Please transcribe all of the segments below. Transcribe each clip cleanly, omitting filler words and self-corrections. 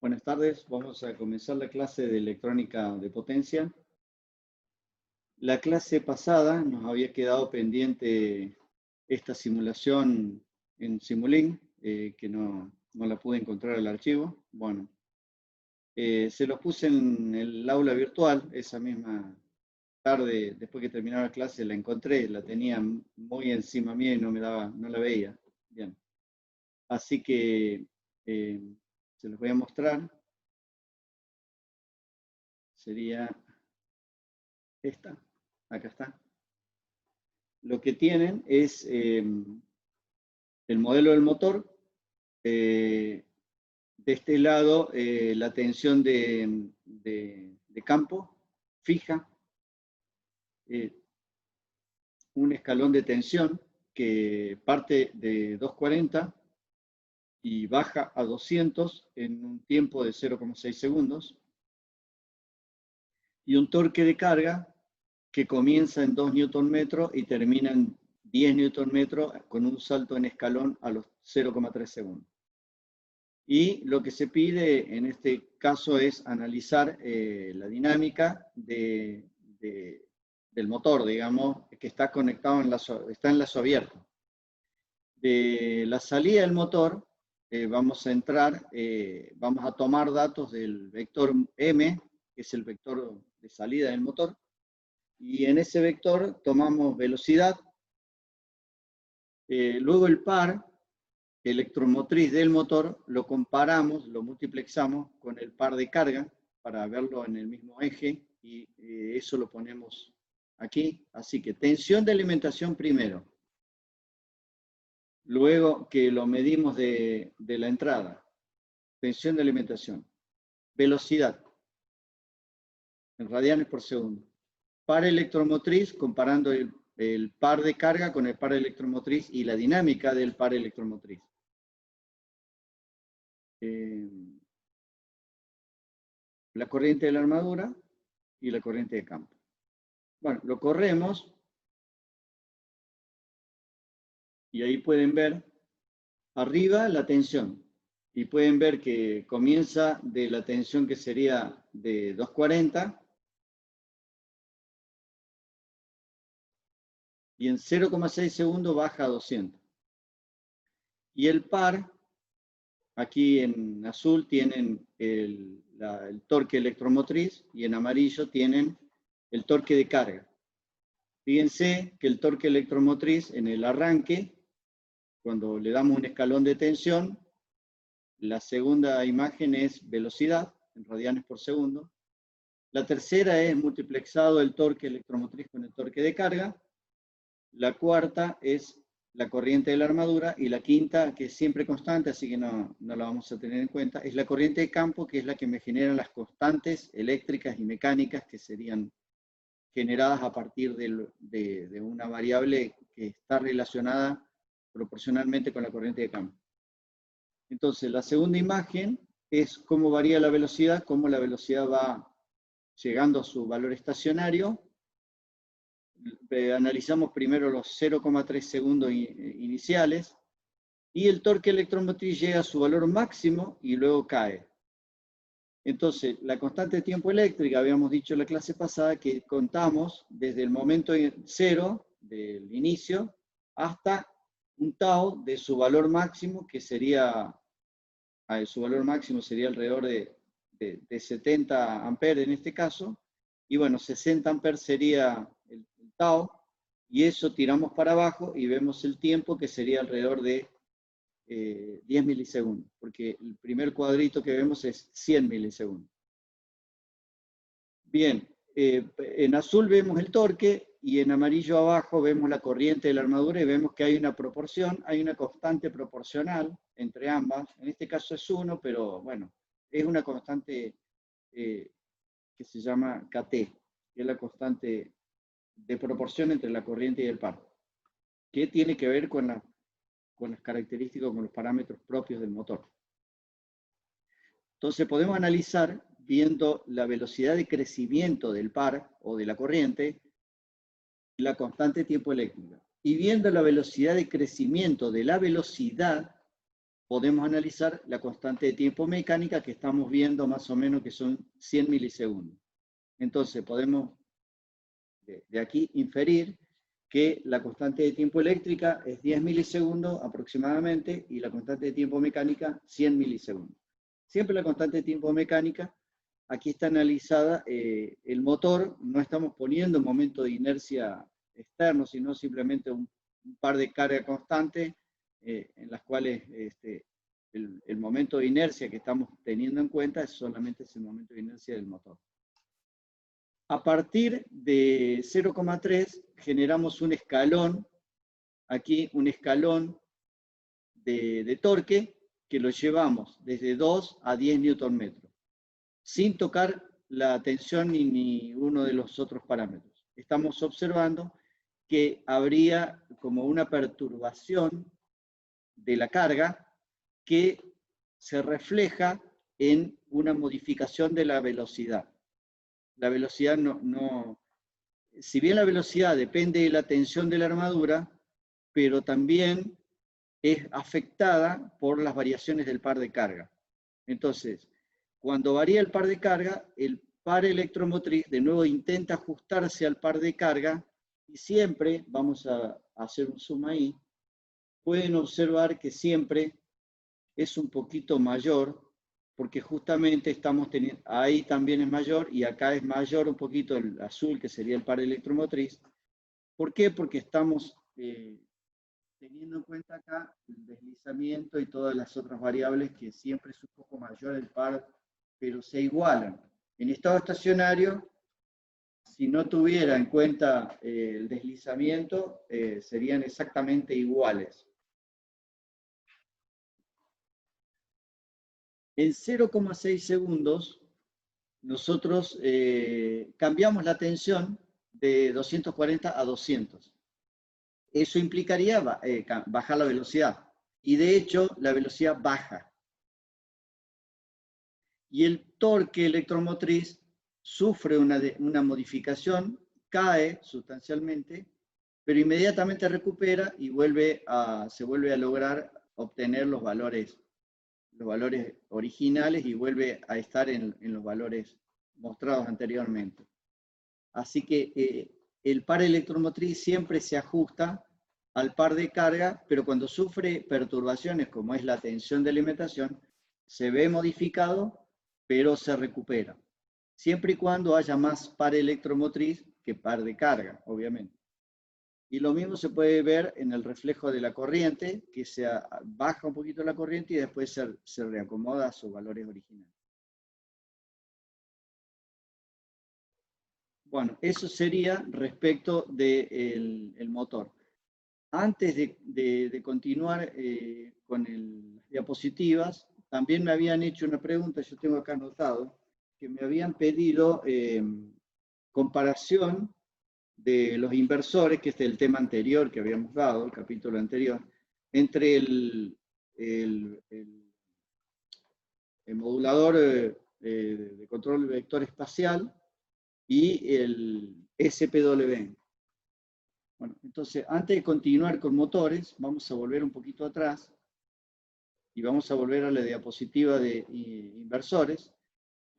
Buenas tardes, vamos a comenzar la clase de electrónica de potencia. La clase pasada nos había quedado pendiente esta simulación en Simulink, que no la pude encontrar el archivo. Bueno, se los puse en el aula virtual, esa misma tarde, después que terminaba la clase, la encontré, la tenía muy encima mía y no la veía. Bien, así que se los voy a mostrar. Sería esta, acá está. Lo que tienen es el modelo del motor. De este lado, la tensión de campo fija, un escalón de tensión que parte de 240 y baja a 200 en un tiempo de 0,6 segundos. Y un torque de carga que comienza en 2 Nm y termina en 10 Nm con un salto en escalón a los 0,3 segundos. Y lo que se pide en este caso es analizar la dinámica del motor, digamos, que está conectado está en lazo abierto. De la salida del motor vamos a tomar datos del vector M, que es el vector de salida del motor, y en ese vector tomamos velocidad, luego el par electromotriz del motor lo comparamos, lo multiplexamos con el par de carga para verlo en el mismo eje y eso lo ponemos aquí. Así que tensión de alimentación primero, luego que lo medimos de la entrada, tensión de alimentación, velocidad en radianes por segundo, par electromotriz comparando el par de carga con el par electromotriz y la dinámica del par electromotriz. La corriente de la armadura y la corriente de campo. Bueno, lo corremos y ahí pueden ver arriba la tensión y pueden ver que comienza de la tensión que sería de 240 y en 0,6 segundos baja a 200. Y el par, aquí en azul tienen el torque electromotriz y en amarillo tienen el torque de carga. Fíjense que el torque electromotriz en el arranque, cuando le damos un escalón de tensión, la segunda imagen es velocidad en radianes por segundo. La tercera es multiplexado el torque electromotriz con el torque de carga. La cuarta es la corriente de la armadura y la quinta, que es siempre constante, así que no la vamos a tener en cuenta, es la corriente de campo, que es la que me genera las constantes eléctricas y mecánicas que serían generadas a partir de una variable que está relacionada proporcionalmente con la corriente de campo. Entonces, la segunda imagen es cómo varía la velocidad, cómo la velocidad va llegando a su valor estacionario. Analizamos primero los 0,3 segundos iniciales y el torque electromotriz llega a su valor máximo y luego cae. Entonces, la constante de tiempo eléctrica, habíamos dicho en la clase pasada que contamos desde el momento cero del inicio hasta un tau de su valor máximo, que sería, su valor máximo sería alrededor de 70 amperes en este caso, y bueno, 60 amperes sería el tau, y eso tiramos para abajo y vemos el tiempo que sería alrededor de 10 milisegundos, porque el primer cuadrito que vemos es 100 milisegundos. Bien, en azul vemos el torque y en amarillo abajo vemos la corriente de la armadura y vemos que hay una proporción, hay una constante proporcional entre ambas. En este caso es 1, pero bueno, es una constante que se llama KT, que es la constante de proporción entre la corriente y el par, que tiene que ver con las características, con los parámetros propios del motor. Entonces podemos analizar viendo la velocidad de crecimiento del par o de la corriente, la constante de tiempo eléctrica, y viendo la velocidad de crecimiento de la velocidad podemos analizar la constante de tiempo mecánica que estamos viendo más o menos que son 100 milisegundos. Entonces podemos de aquí inferir que la constante de tiempo eléctrica es 10 milisegundos aproximadamente y la constante de tiempo mecánica 100 milisegundos. Siempre la constante de tiempo mecánica, aquí está analizada el motor, no estamos poniendo un momento de inercia externo, sino simplemente un par de cargas constantes en las cuales el momento de inercia que estamos teniendo en cuenta es solamente ese momento de inercia del motor. A partir de 0,3 generamos un escalón, aquí un escalón de torque que lo llevamos desde 2 a 10 Nm, sin tocar la tensión ni uno de los otros parámetros. Estamos observando que habría como una perturbación de la carga que se refleja en una modificación de la velocidad. La velocidad si bien la velocidad depende de la tensión de la armadura, pero también es afectada por las variaciones del par de carga. Entonces, cuando varía el par de carga, el par electromotriz de nuevo intenta ajustarse al par de carga y siempre, vamos a hacer un zoom ahí, pueden observar que siempre es un poquito mayor, porque justamente estamos teniendo, ahí también es mayor, y acá es mayor un poquito el azul, que sería el par electromotriz. ¿Por qué? Porque estamos teniendo en cuenta acá el deslizamiento y todas las otras variables, que siempre es un poco mayor el par, pero se igualan. En estado estacionario, si no tuviera en cuenta el deslizamiento, serían exactamente iguales. En 0,6 segundos, nosotros cambiamos la tensión de 240 a 200. Eso implicaría bajar la velocidad. Y de hecho, la velocidad baja. Y el torque electromotriz sufre una modificación, cae sustancialmente, pero inmediatamente recupera y se vuelve a lograr obtener los valores originales y vuelve a estar en los valores mostrados anteriormente. Así que el par electromotriz siempre se ajusta al par de carga, pero cuando sufre perturbaciones como es la tensión de alimentación, se ve modificado, pero se recupera. Siempre y cuando haya más par electromotriz que par de carga, obviamente. Y lo mismo se puede ver en el reflejo de la corriente, que se baja un poquito la corriente y después se reacomoda a sus valores originales. Bueno, eso sería respecto del motor. Antes de continuar con las diapositivas, también me habían hecho una pregunta, yo tengo acá anotado, que me habían pedido comparación de los inversores, que este es el tema anterior que habíamos dado, el capítulo anterior, entre el modulador de control vector espacial y el SPW. Bueno, entonces, antes de continuar con motores, vamos a volver un poquito atrás y vamos a volver a la diapositiva de inversores.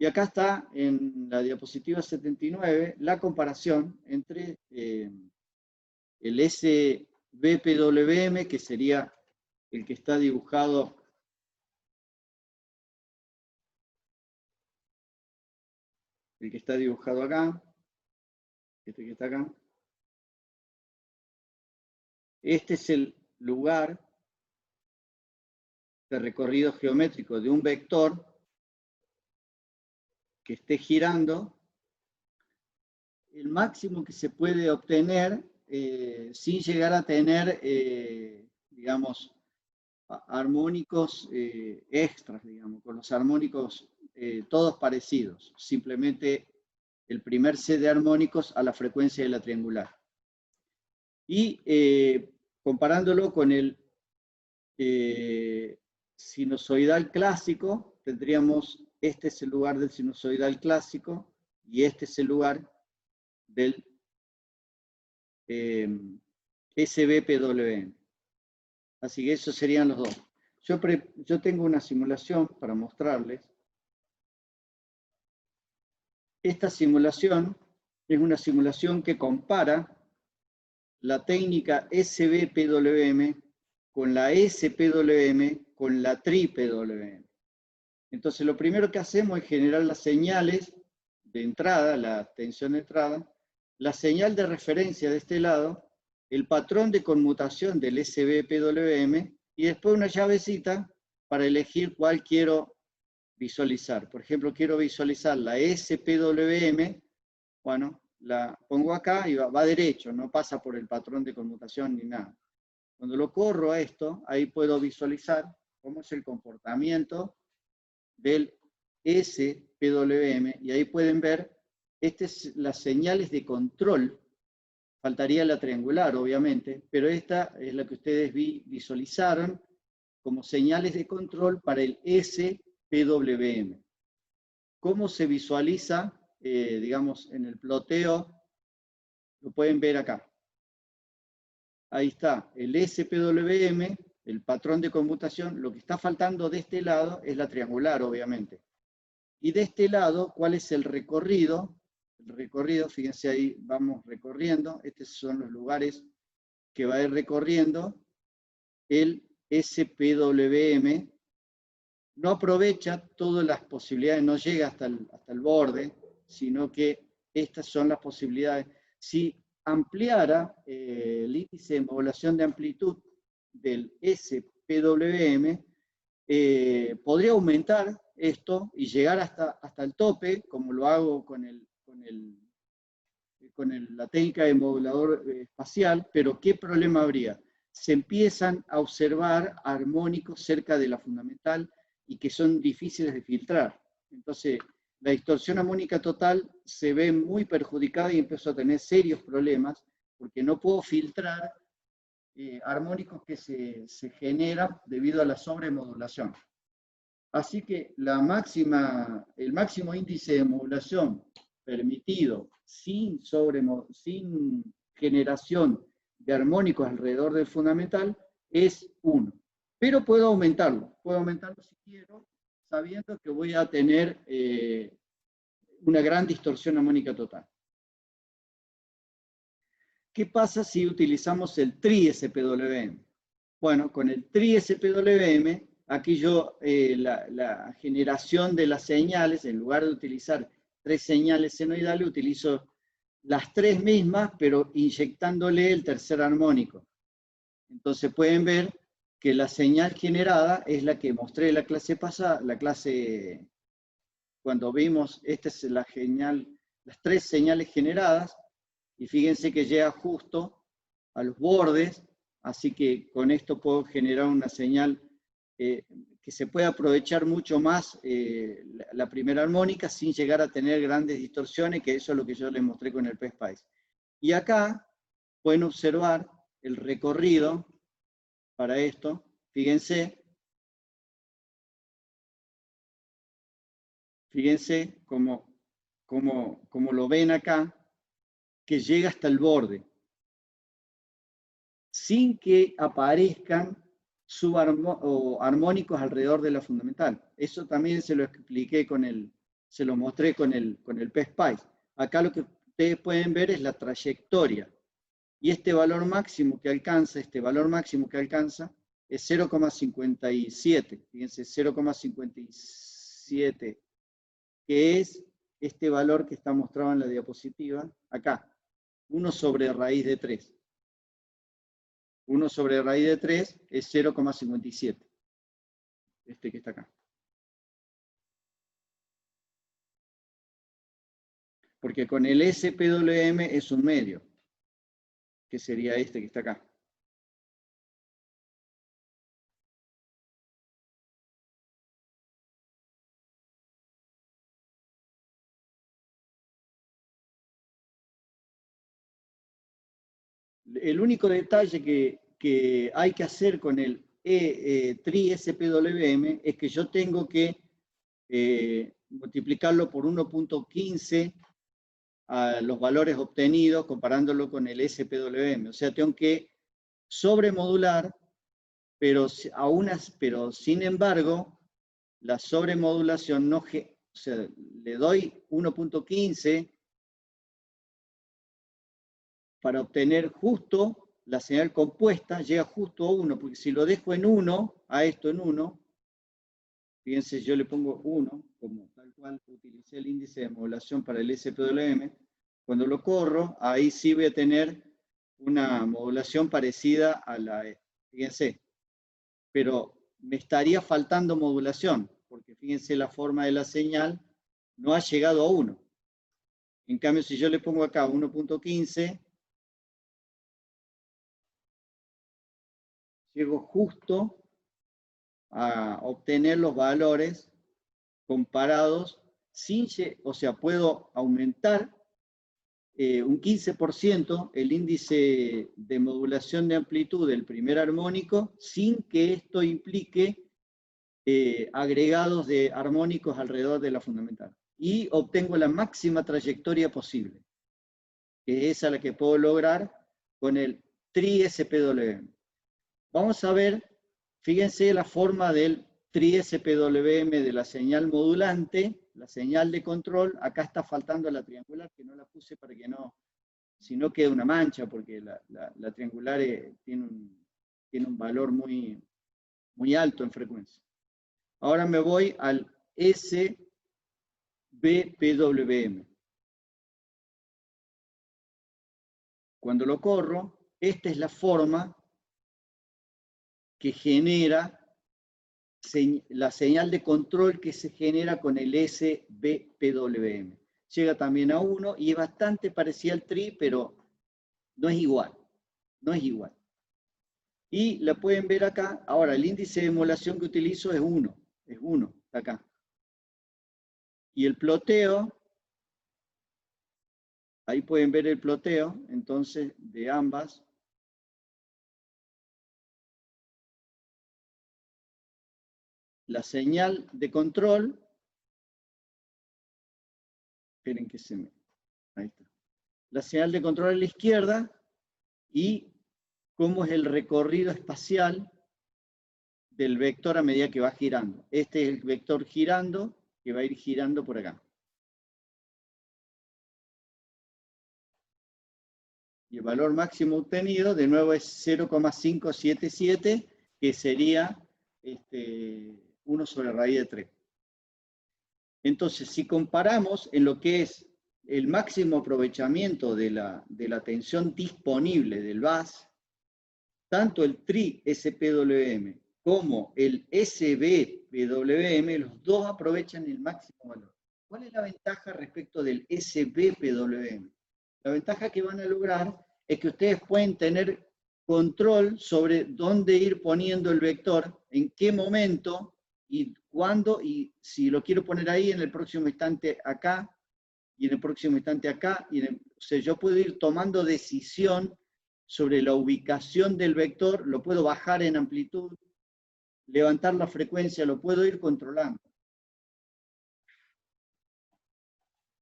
Y acá está, en la diapositiva 79, la comparación entre el SBPWM, que sería el que está dibujado acá, este que está acá. Este es el lugar de recorrido geométrico de un vector que esté girando, el máximo que se puede obtener sin llegar a tener, digamos, armónicos extras, digamos, con los armónicos todos parecidos, simplemente el primer set de armónicos a la frecuencia de la triangular. Y comparándolo con el sinusoidal clásico, tendríamos, este es el lugar del sinusoidal clásico y este es el lugar del SBPWM. Así que esos serían los dos. Yo tengo una simulación para mostrarles. Esta simulación es una simulación que compara la técnica SB-PWM con la SP-WM con la TRI-PWM. Entonces, lo primero que hacemos es generar las señales de entrada, la tensión de entrada, la señal de referencia de este lado, el patrón de conmutación del SB-PWM y después una llavecita para elegir cuál quiero visualizar. Por ejemplo, quiero visualizar la SP-WM, bueno, la pongo acá y va derecho, no pasa por el patrón de conmutación ni nada. Cuando lo corro a esto, ahí puedo visualizar cómo es el comportamiento del SPWM, y ahí pueden ver, estas son las señales de control, faltaría la triangular obviamente, pero esta es la que ustedes visualizaron como señales de control para el SPWM. ¿Cómo se visualiza? Digamos, en el ploteo, lo pueden ver acá. Ahí está, el SPWM, el patrón de conmutación. Lo que está faltando de este lado es la triangular, obviamente. Y de este lado, ¿cuál es el recorrido? El recorrido, fíjense ahí, vamos recorriendo. Estos son los lugares que va a ir recorriendo el SPWM. No aprovecha todas las posibilidades, no llega hasta el borde, sino que estas son las posibilidades. Si ampliara el índice de modulación de amplitud del SPWM, podría aumentar esto y llegar hasta el tope, como lo hago con la técnica de modulador espacial, pero ¿qué problema habría? Se empiezan a observar armónicos cerca de la fundamental y que son difíciles de filtrar. Entonces, la distorsión armónica total se ve muy perjudicada y empiezo a tener serios problemas porque no puedo filtrar armónicos que se generan debido a la sobremodulación. Así que el máximo índice de modulación permitido sin generación de armónicos alrededor del fundamental es 1. Pero puedo aumentarlo si quiero, sabiendo que voy a tener una gran distorsión armónica total. ¿Qué pasa si utilizamos el TRI-SPWM? Bueno, con el TRI-SPWM, aquí yo la generación de las señales, en lugar de utilizar 3 señales senoidales, utilizo las 3 mismas, pero inyectándole el tercer armónico. Entonces pueden ver que la señal generada es la que mostré en la clase pasada, cuando vimos, esta es la señal, las 3 señales generadas, y fíjense que llega justo a los bordes, así que con esto puedo generar una señal que se puede aprovechar mucho más la primera armónica sin llegar a tener grandes distorsiones, que eso es lo que yo les mostré con el PSpice. Y acá pueden observar el recorrido para esto. Fíjense como lo ven acá, que llega hasta el borde, sin que aparezcan armónicos alrededor de la fundamental. Eso también se lo expliqué se lo mostré con el PSpice. Acá lo que ustedes pueden ver es la trayectoria. Y este valor máximo que alcanza, es 0,57. Fíjense, 0,57, que es este valor que está mostrado en la diapositiva, acá, 1 sobre raíz de 3. 1 sobre raíz de 3 es 0,57. Este que está acá. Porque con el SPWM es un medio, que sería este que está acá. El único detalle que hay que hacer con el TRI-SPWM es que yo tengo que multiplicarlo por 1.15 a los valores obtenidos comparándolo con el SPWM. O sea, tengo que sobremodular pero sin embargo, la sobremodulación no, o sea, le doy 1.15 para obtener justo la señal compuesta, llega justo a 1, porque si lo dejo en 1, a esto en 1, fíjense, yo le pongo 1, como tal cual utilicé el índice de modulación para el SPWM, cuando lo corro, ahí sí voy a tener una modulación parecida a la, fíjense, pero me estaría faltando modulación, porque fíjense la forma de la señal, no ha llegado a 1. En cambio, si yo le pongo acá 1.15, llego justo a obtener los valores comparados, o sea, puedo aumentar un 15% el índice de modulación de amplitud del primer armónico sin que esto implique agregados de armónicos alrededor de la fundamental. Y obtengo la máxima trayectoria posible, que es esa la que puedo lograr con el tri-SPWM. Vamos a ver, fíjense la forma del tri-SPWM de la señal modulante, la señal de control. Acá está faltando la triangular, que no la puse para que no, si no queda una mancha, porque la triangular tiene un valor muy, muy alto en frecuencia. Ahora me voy al SBPWM. Cuando lo corro, esta es la forma que genera la señal de control que se genera con el SBPWM. Llega también a 1 y es bastante parecida al TRI, pero no es igual. No es igual. Y la pueden ver acá. Ahora, el índice de emulación que utilizo es 1. Es 1, está acá. Y el ploteo, ahí pueden ver el ploteo, entonces, de ambas. La señal de control, esperen que se me... Ahí está. La señal de control a la izquierda y cómo es el recorrido espacial del vector a medida que va girando. Este es el vector girando, que va a ir girando por acá. Y el valor máximo obtenido, de nuevo, es 0,577, que sería 1 sobre raíz de 3. Entonces, si comparamos en lo que es el máximo aprovechamiento de la tensión disponible del VAS, tanto el TRI-SPWM como el SBPWM, los dos aprovechan el máximo valor. ¿Cuál es la ventaja respecto del SBPWM? La ventaja que van a lograr es que ustedes pueden tener control sobre dónde ir poniendo el vector, en qué momento y cuándo, y si lo quiero poner ahí, en el próximo instante acá, y en el próximo instante acá, o sea, yo puedo ir tomando decisión sobre la ubicación del vector, lo puedo bajar en amplitud, levantar la frecuencia, lo puedo ir controlando.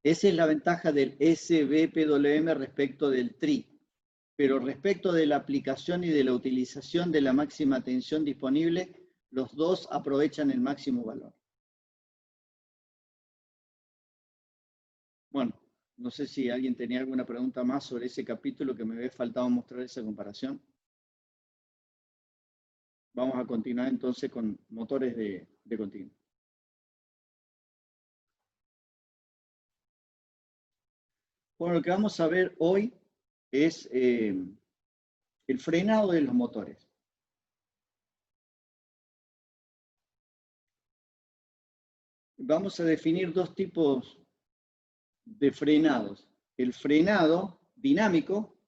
Esa es la ventaja del SBPWM respecto del TRI. Pero respecto de la aplicación y de la utilización de la máxima tensión disponible, los dos aprovechan el máximo valor. Bueno, no sé si alguien tenía alguna pregunta más sobre ese capítulo que me había faltado mostrar esa comparación. Vamos a continuar entonces con motores de continuo. Bueno, lo que vamos a ver hoy es el frenado de los motores. Vamos a definir dos tipos de frenados. El frenado dinámico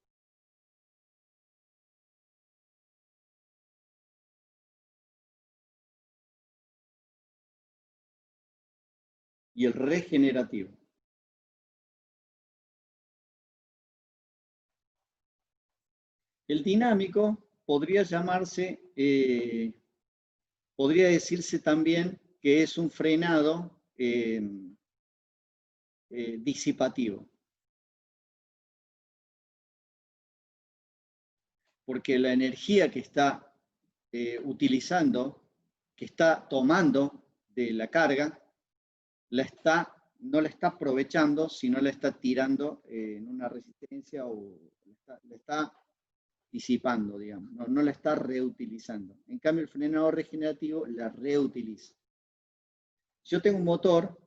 y el regenerativo. El dinámico podría llamarse, podría decirse también que es un frenado disipativo. Porque la energía que está utilizando, que está tomando de la carga, no la está aprovechando, sino la está tirando en una resistencia o la está disipando, digamos, no la está reutilizando. En cambio, el frenado regenerativo la reutiliza. Si yo tengo un motor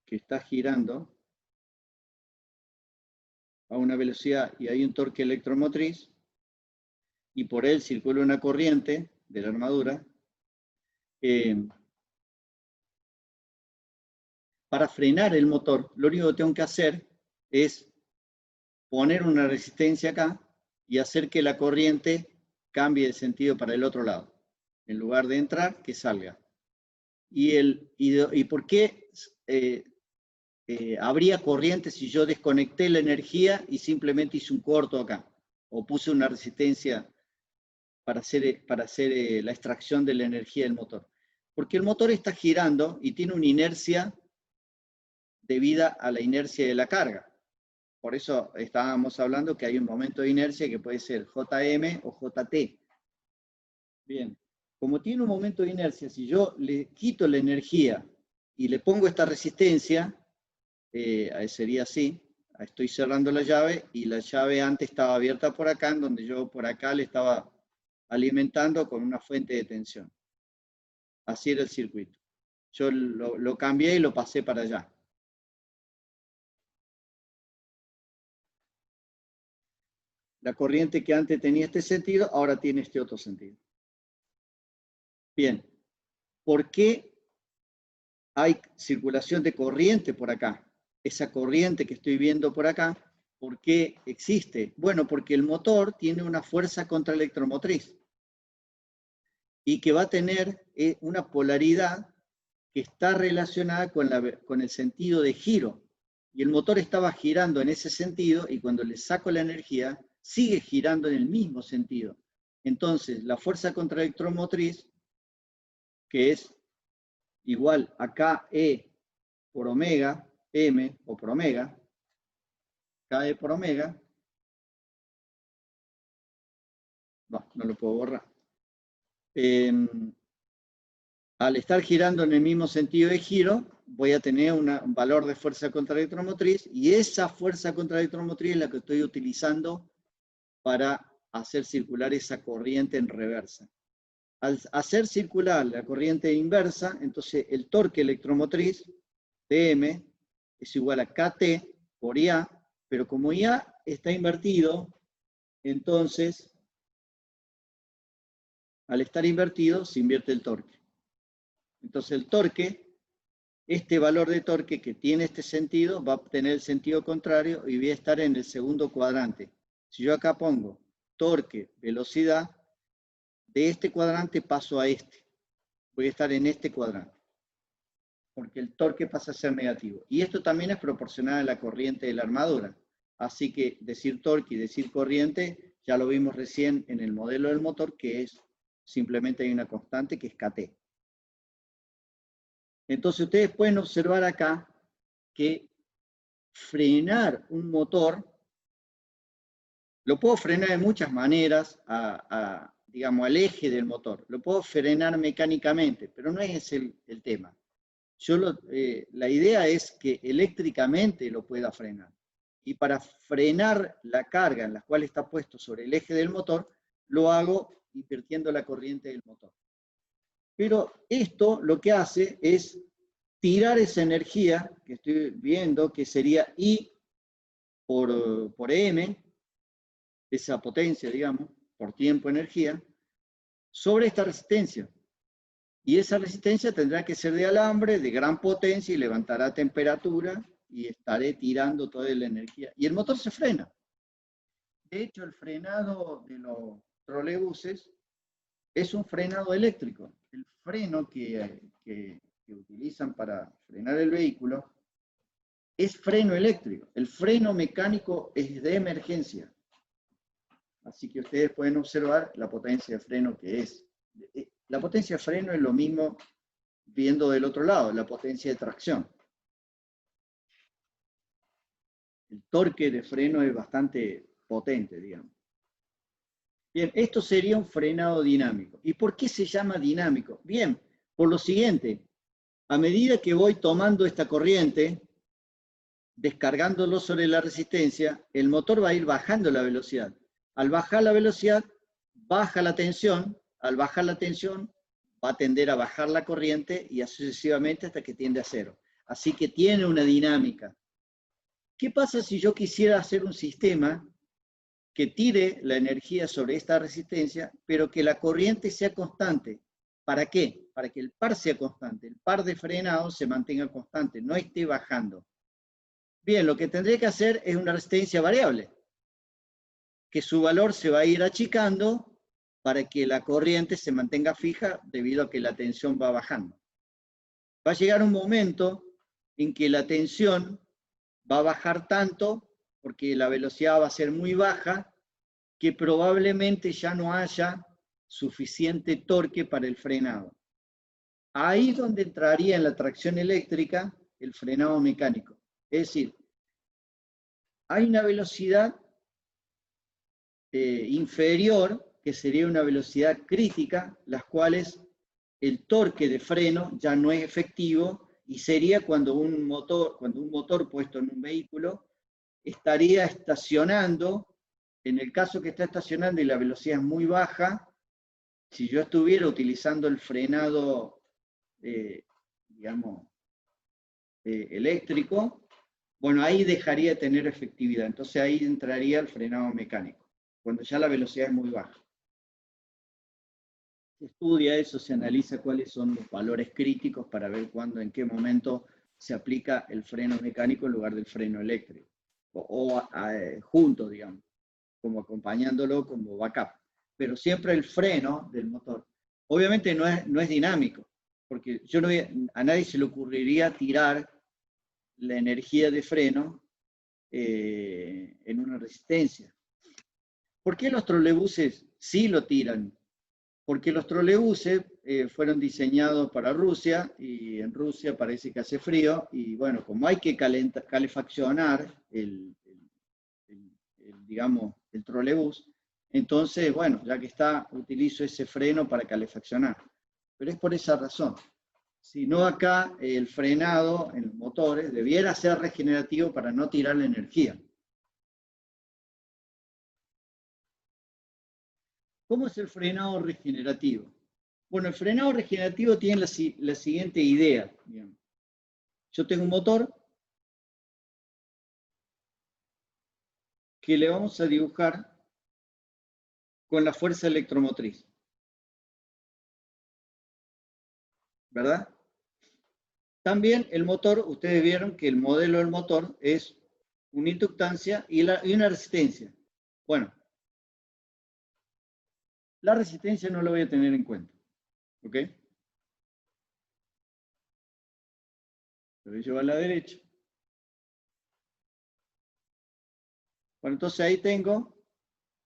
que está girando a una velocidad y hay un torque electromotriz, y por él circula una corriente de la armadura, para frenar el motor, lo único que tengo que hacer es poner una resistencia acá y hacer que la corriente cambie de sentido para el otro lado. En lugar de entrar, que salga. ¿Y por qué habría corriente si yo desconecté la energía y simplemente hice un corto acá? O puse una resistencia para hacer la extracción de la energía del motor. Porque el motor está girando y tiene una inercia debida a la inercia de la carga. Por eso estábamos hablando que hay un momento de inercia que puede ser JM o JT. Bien, como tiene un momento de inercia, si yo le quito la energía y le pongo esta resistencia, sería así, estoy cerrando la llave y la llave antes estaba abierta por acá, en donde yo por acá le estaba alimentando con una fuente de tensión. Así era el circuito. Yo lo cambié y lo pasé para allá. La corriente que antes tenía este sentido, ahora tiene este otro sentido. Bien, ¿por qué hay circulación de corriente por acá? Esa corriente que estoy viendo por acá, ¿por qué existe? Bueno, porque el motor tiene una fuerza contraelectromotriz y que va a tener una polaridad que está relacionada con el sentido de giro. Y el motor estaba girando en ese sentido y cuando le saco la energía, sigue girando en el mismo sentido. Entonces, la fuerza contraelectromotriz, que es igual a KE por omega, M o por omega, KE por omega, no lo puedo borrar. Al estar girando en el mismo sentido de giro, voy a tener un valor de fuerza contraelectromotriz y esa fuerza contraelectromotriz es la que estoy utilizando para hacer circular esa corriente en reversa. Al hacer circular la corriente inversa, entonces el torque electromotriz, Tm, es igual a Kt por Ia, pero como Ia está invertido, entonces, al estar invertido, se invierte el torque. Entonces el torque, este valor de torque que tiene este sentido, va a tener el sentido contrario y voy a estar en el segundo cuadrante. Si yo acá pongo torque, velocidad, de este cuadrante paso a este. Voy a estar en este cuadrante, porque el torque pasa a ser negativo. Y esto también es proporcional a la corriente de la armadura. Así que decir torque y decir corriente, ya lo vimos recién en el modelo del motor, que es simplemente hay una constante que es Kt. Entonces ustedes pueden observar acá que frenar un motor, lo puedo frenar de muchas maneras digamos, al eje del motor. Lo puedo frenar mecánicamente, pero no es el tema. La idea es que eléctricamente lo pueda frenar. Y para frenar la carga en la cual está puesto sobre el eje del motor, lo hago invirtiendo la corriente del motor. Pero esto lo que hace es tirar esa energía que estoy viendo, que sería I por M, esa potencia, digamos, por tiempo, energía, sobre esta resistencia. Y esa resistencia tendrá que ser de alambre, de gran potencia, y levantará temperatura, y estaré tirando toda la energía. Y el motor se frena. De hecho, el frenado de los trolebuses es un frenado eléctrico. El freno que utilizan para frenar el vehículo es freno eléctrico. El freno mecánico es de emergencia. Así que ustedes pueden observar la potencia de freno que es. La potencia de freno es lo mismo viendo del otro lado, la potencia de tracción. torque de freno es bastante potente, digamos. Bien, esto sería un frenado dinámico. ¿Y por qué se llama dinámico? Bien, por lo siguiente, a medida que voy tomando esta corriente, descargándolo sobre la resistencia, el motor va a ir bajando la velocidad. Al bajar la velocidad, baja la tensión. Al bajar la tensión, va a tender a bajar la corriente y así sucesivamente hasta que tiende a cero. Así que tiene una dinámica. ¿Qué pasa si yo quisiera hacer un sistema que tire la energía sobre esta resistencia, pero que la corriente sea constante? ¿Para qué? Para que el par sea constante, el par de frenado se mantenga constante, no esté bajando. Bien, lo que tendré que hacer es una resistencia variable, que su valor se va a ir achicando para que la corriente se mantenga fija debido a que la tensión va bajando. Va a llegar un momento en que la tensión va a bajar tanto, porque la velocidad va a ser muy baja, que probablemente ya no haya suficiente torque para el frenado. Ahí es donde entraría en la tracción eléctrica el frenado mecánico. Es decir, hay una velocidad inferior, que sería una velocidad crítica, las cuales el torque de freno ya no es efectivo, y sería cuando un motor puesto en un vehículo estaría estacionando. En el caso que está estacionando y la velocidad es muy baja, si yo estuviera utilizando el frenado, digamos, eléctrico, bueno, ahí dejaría de tener efectividad. Entonces ahí entraría el frenado mecánico, cuando ya la velocidad es muy baja. Se estudia eso, se analiza cuáles son los valores críticos para ver cuándo, en qué momento se aplica el freno mecánico en lugar del freno eléctrico, o juntos, digamos, como acompañándolo como backup. Pero siempre el freno del motor, obviamente no es dinámico, porque a nadie se le ocurriría tirar la energía de freno en una resistencia. ¿Por qué los trolebuses sí lo tiran? Porque los trolebuses fueron diseñados para Rusia, y en Rusia parece que hace frío, y bueno, como hay que calefaccionar digamos, el trolebús, entonces, bueno, ya que está, utilizo ese freno para calefaccionar. Pero es por esa razón. Si no, acá el frenado en los motores debiera ser regenerativo para no tirar la energía. ¿Cómo es el frenado regenerativo? Bueno, el frenado regenerativo tiene la siguiente idea. Bien. Yo tengo un motor que le vamos a dibujar con la fuerza electromotriz, ¿verdad? También el motor, ustedes vieron que el modelo del motor es una inductancia y una resistencia. Bueno, la resistencia no la voy a tener en cuenta, ¿ok? Lo voy a llevar a la derecha. Bueno, entonces ahí tengo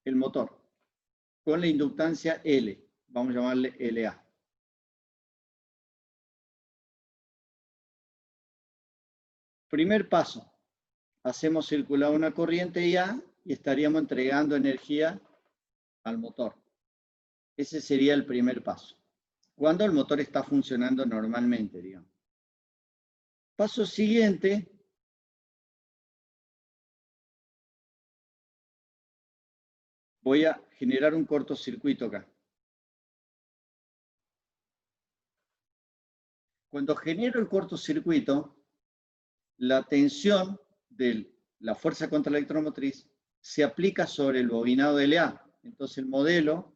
el motor con la inductancia L. Vamos a llamarle LA. Primer paso. Hacemos circular una corriente IA y estaríamos entregando energía al motor. Ese sería el primer paso. Cuando el motor está funcionando normalmente, digamos. Paso siguiente. Voy a generar un cortocircuito acá. Cuando genero el cortocircuito, la tensión de la fuerza contra la electromotriz se aplica sobre el bobinado LA. Entonces el modelo,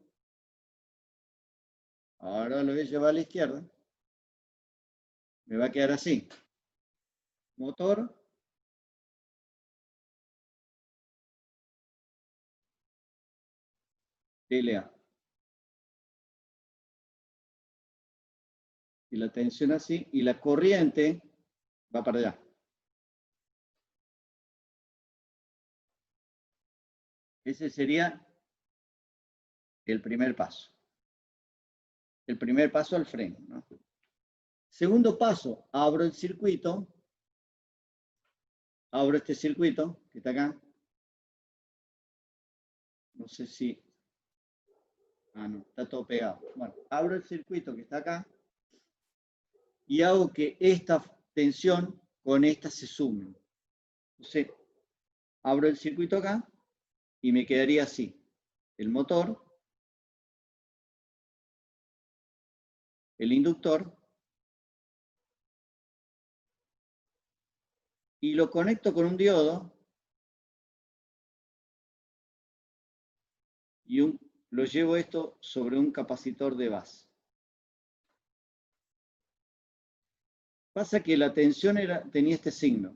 ahora lo voy a llevar a la izquierda, me va a quedar así. Motor, LA. Y la tensión así, y la corriente va para allá. Ese sería el primer paso. El primer paso al freno, ¿no? Segundo paso, abro el circuito abro este circuito que está acá. No sé si... Ah, no, está todo pegado. Bueno, abro el circuito que está acá y hago que esta tensión con esta se sumen. Entonces, abro el circuito acá y me quedaría así. El motor, el inductor, y lo conecto con un diodo y lo llevo esto sobre un capacitor de base. Pasa que la tensión tenía este signo.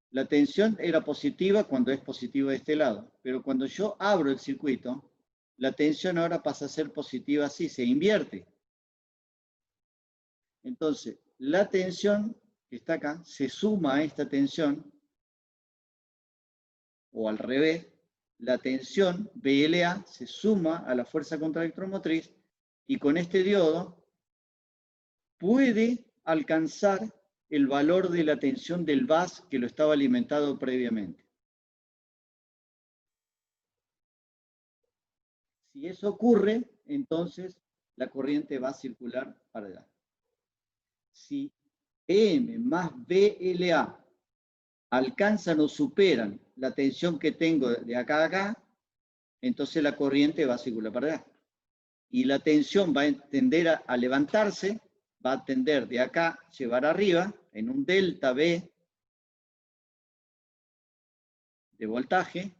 La tensión era positiva cuando es positiva de este lado, pero cuando yo abro el circuito, la tensión ahora pasa a ser positiva así, se invierte. Entonces, la tensión que está acá se suma a esta tensión, o al revés, la tensión VLA se suma a la fuerza contraelectromotriz y con este diodo puede alcanzar el valor de la tensión del bus que lo estaba alimentado previamente. Si eso ocurre, entonces la corriente va a circular para allá. Si EM más VLA alcanzan o superan la tensión que tengo de acá a acá, entonces la corriente va a circular para allá. Y la tensión va a tender a levantarse, va a tender de acá, llevar arriba, en un delta V de voltaje,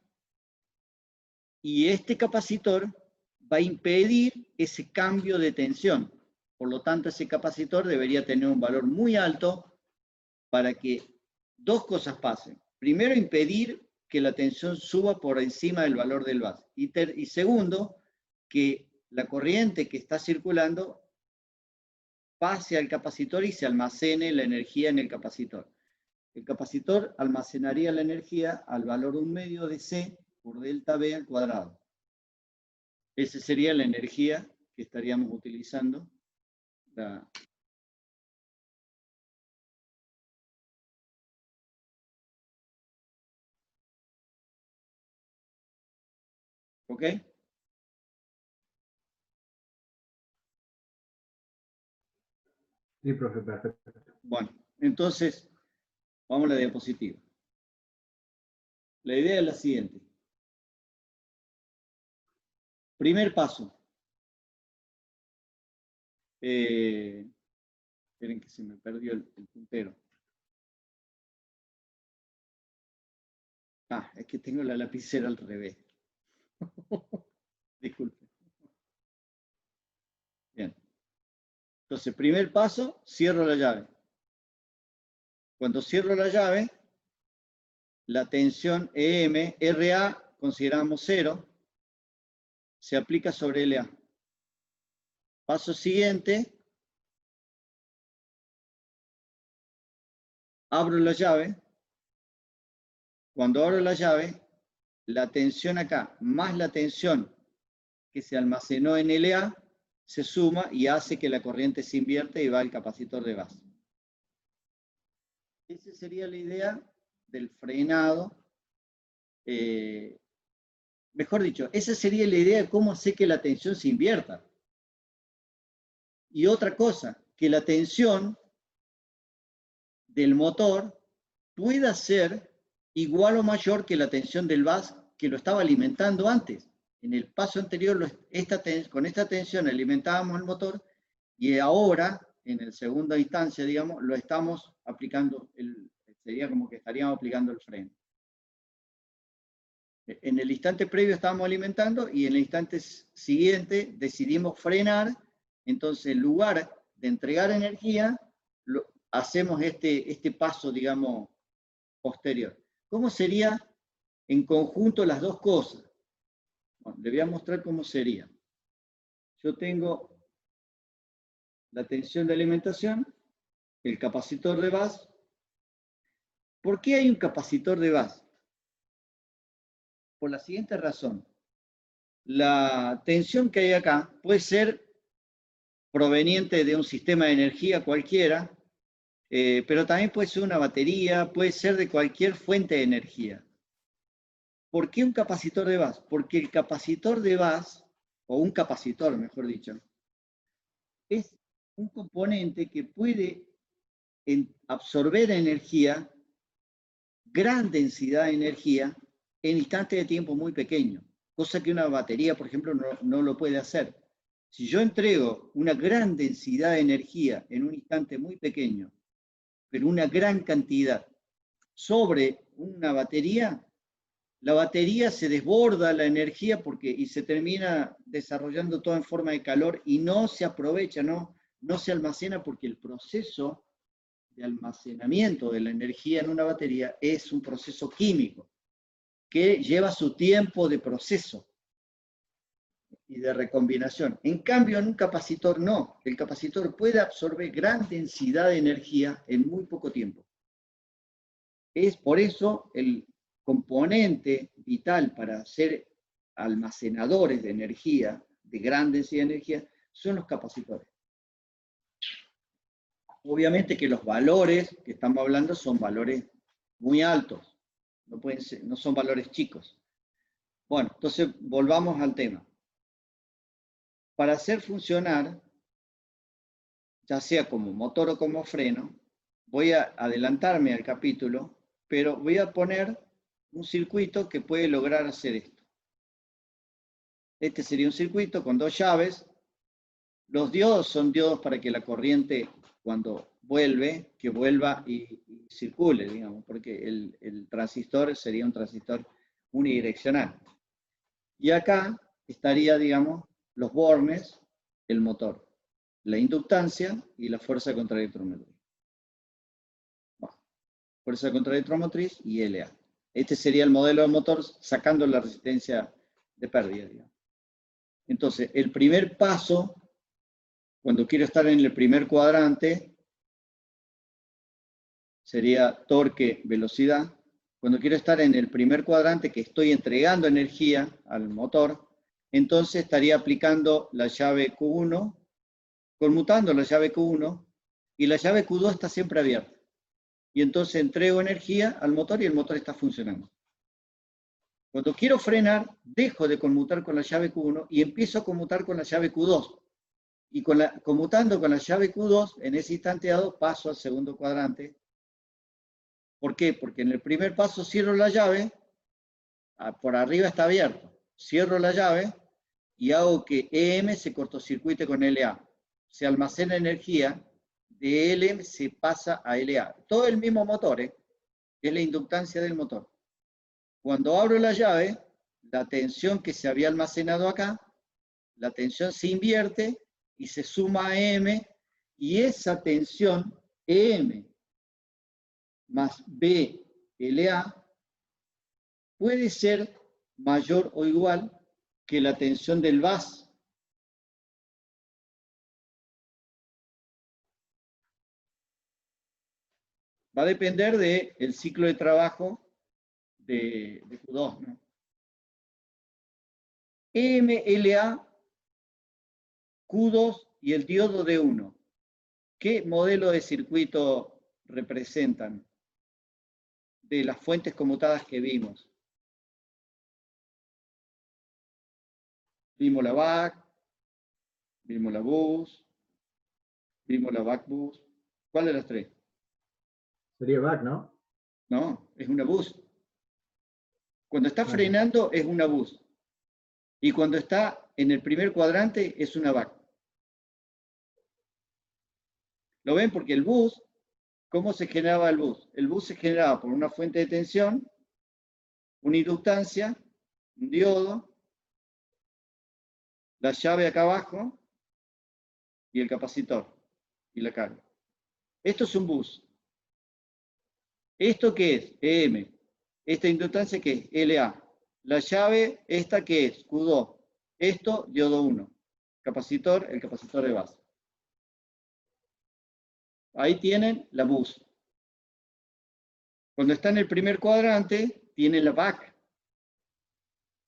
y este capacitor va a impedir ese cambio de tensión. Por lo tanto, ese capacitor debería tener un valor muy alto para que dos cosas pasen. Primero, impedir que la tensión suba por encima del valor del bus. Y segundo, que la corriente que está circulando pase al capacitor y se almacene la energía en el capacitor. El capacitor almacenaría la energía al valor 1/2 de C por delta V al cuadrado. Esa sería la energía que estaríamos utilizando. ¿Ok? Sí, profe, perfecto. Bueno, entonces, vamos a la diapositiva. La idea es la siguiente. Primer paso. Esperen que se me perdió el puntero. Ah, es que tengo la lapicera al revés. Disculpe. Bien. Entonces, primer paso, cierro la llave. Cuando cierro la llave, la tensión EM, RA, consideramos 0, se aplica sobre LA. Paso siguiente, abro la llave. Cuando abro la llave, la tensión acá más la tensión que se almacenó en LA se suma y hace que la corriente se invierte y va al capacitor de base. Esa sería la idea del frenado. Mejor dicho, esa sería la idea de cómo hacer que la tensión se invierta. Y otra cosa, que la tensión del motor pueda ser igual o mayor que la tensión del bus que lo estaba alimentando antes. En el paso anterior, con esta tensión alimentábamos el motor y ahora, en el segunda instancia, digamos, lo estamos aplicando, sería como que estaríamos aplicando el freno. En el instante previo estábamos alimentando y en el instante siguiente decidimos frenar, entonces en lugar de entregar energía, hacemos este paso, digamos, posterior. ¿Cómo sería en conjunto las dos cosas? Bueno, le voy a mostrar cómo sería. Yo tengo la tensión de alimentación, el capacitor de bus. ¿Por qué hay un capacitor de bus? Por la siguiente razón. La tensión que hay acá puede ser proveniente de un sistema de energía cualquiera, pero también puede ser una batería, puede ser de cualquier fuente de energía. ¿Por qué un capacitor de bus? Porque el capacitor de bus, o un capacitor, mejor dicho, es un componente que puede absorber energía, gran densidad de energía, en instantes de tiempo muy pequeños, cosa que una batería, por ejemplo, no lo puede hacer. Si yo entrego una gran densidad de energía en un instante muy pequeño, pero una gran cantidad sobre una batería, la batería se desborda la energía y se termina desarrollando todo en forma de calor y no se aprovecha, no se almacena, porque el proceso de almacenamiento de la energía en una batería es un proceso químico que lleva su tiempo de proceso y de recombinación. En cambio, en un capacitor no. El capacitor puede absorber gran densidad de energía en muy poco tiempo. Es por eso el componente vital para ser almacenadores de energía, de gran densidad de energía, son los capacitores. Obviamente que los valores que estamos hablando son valores muy altos, no son valores chicos. Bueno, entonces volvamos al tema. Para hacer funcionar, ya sea como motor o como freno, voy a adelantarme al capítulo, pero voy a poner un circuito que puede lograr hacer esto. Este sería un circuito con dos llaves. Los diodos son diodos para que la corriente, cuando vuelve, que vuelva y circule, digamos, porque el transistor sería un transistor unidireccional. Y acá estaría, digamos, los bornes, el motor, la inductancia y la fuerza contraelectromotriz. Bueno, fuerza contraelectromotriz y LA. Este sería el modelo de motor sacando la resistencia de pérdida, digamos. Entonces, el primer paso, cuando quiero estar en el primer cuadrante, sería torque, velocidad. Cuando quiero estar en el primer cuadrante, que estoy entregando energía al motor, entonces estaría aplicando la llave Q1, conmutando la llave Q1, y la llave Q2 está siempre abierta. Y entonces entrego energía al motor y el motor está funcionando. Cuando quiero frenar, dejo de conmutar con la llave Q1 y empiezo a conmutar con la llave Q2. Y conmutando con la llave Q2, en ese instante dado, paso al segundo cuadrante. ¿Por qué? Porque en el primer paso cierro la llave, por arriba está abierto. Cierro la llave y hago que EM se cortocircuite con LA. Se almacena energía, de LM se pasa a LA. Todo el mismo motor, es la inductancia del motor. Cuando abro la llave, la tensión que se había almacenado acá, la tensión se invierte y se suma a EM, y esa tensión, EM más BLA, puede ser mayor o igual que la tensión del bus. Va a depender del ciclo de trabajo de Q2, ¿no? MLA, Q2 y el diodo D1. ¿Qué modelo de circuito representan de las fuentes conmutadas que vimos? Vimos la BAC, vimos la bus, vimos la BAC bus. ¿Cuál de las tres? Sería BAC, ¿no? No, es una bus. Cuando está frenando es una bus. Y cuando está en el primer cuadrante es una BAC. ¿Lo ven? Porque el bus, ¿cómo se generaba el bus? El bus se generaba por una fuente de tensión, una inductancia, un diodo, la llave acá abajo y el capacitor y la carga. Esto es un bus. ¿Esto qué es? EM. Esta inductancia, ¿qué es? LA. La llave, ¿esta qué es? Q2. Esto, diodo 1. Capacitor, el capacitor de base. Ahí tienen la bus. Cuando está en el primer cuadrante, tiene la BAC,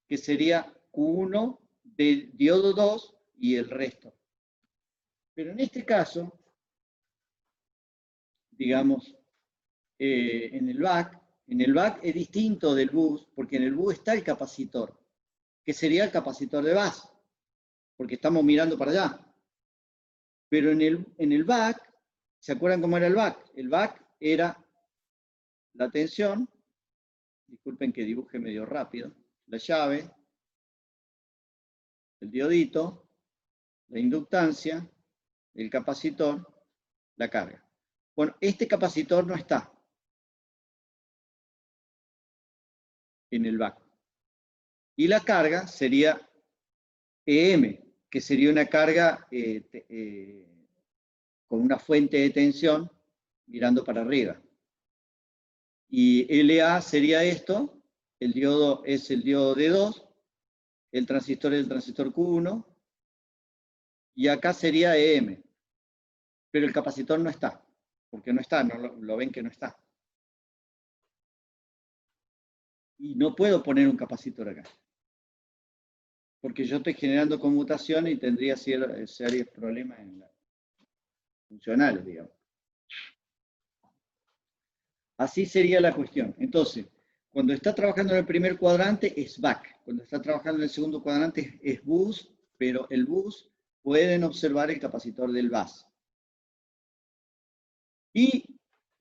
que sería Q1 de diodo 2 y el resto. Pero en este caso, digamos, en el back. En el back es distinto del bus, porque en el bus está el capacitor, que sería el capacitor de bus, porque estamos mirando para allá. Pero en el back, ¿se acuerdan cómo era el back? El back era la tensión, disculpen que dibuje medio rápido, la llave, el diodito, la inductancia, el capacitor, la carga. Bueno, este capacitor no está en el back. Y la carga sería EM, que sería una carga con una fuente de tensión mirando para arriba. Y LA sería esto, el diodo es el diodo D2, el transistor es el transistor Q1, y acá sería EM. Pero el capacitor no está, porque no está, no lo ven que no está. Y no puedo poner un capacitor acá, porque yo estoy generando conmutación y tendría serios problemas funcionales, digamos. Así sería la cuestión. Entonces, cuando está trabajando en el primer cuadrante es back, cuando está trabajando en el segundo cuadrante es bus, pero el bus pueden observar el capacitor del bus. Y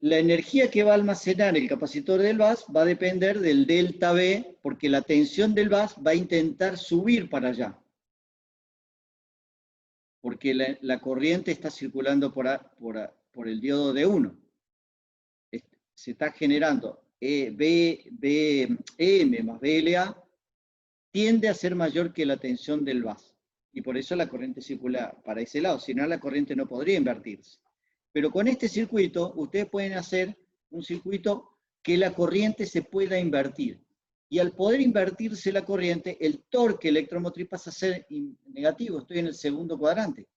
la energía que va a almacenar el capacitor del bus va a depender del delta B, porque la tensión del bus va a intentar subir para allá. Porque la corriente está circulando por el diodo D1. Se está generando EM más BLA, tiende a ser mayor que la tensión del bus. Y por eso la corriente circula para ese lado, si no la corriente no podría invertirse. Pero con este circuito, ustedes pueden hacer un circuito que la corriente se pueda invertir. Y al poder invertirse la corriente, el torque electromotriz pasa a ser negativo. Estoy en el segundo cuadrante.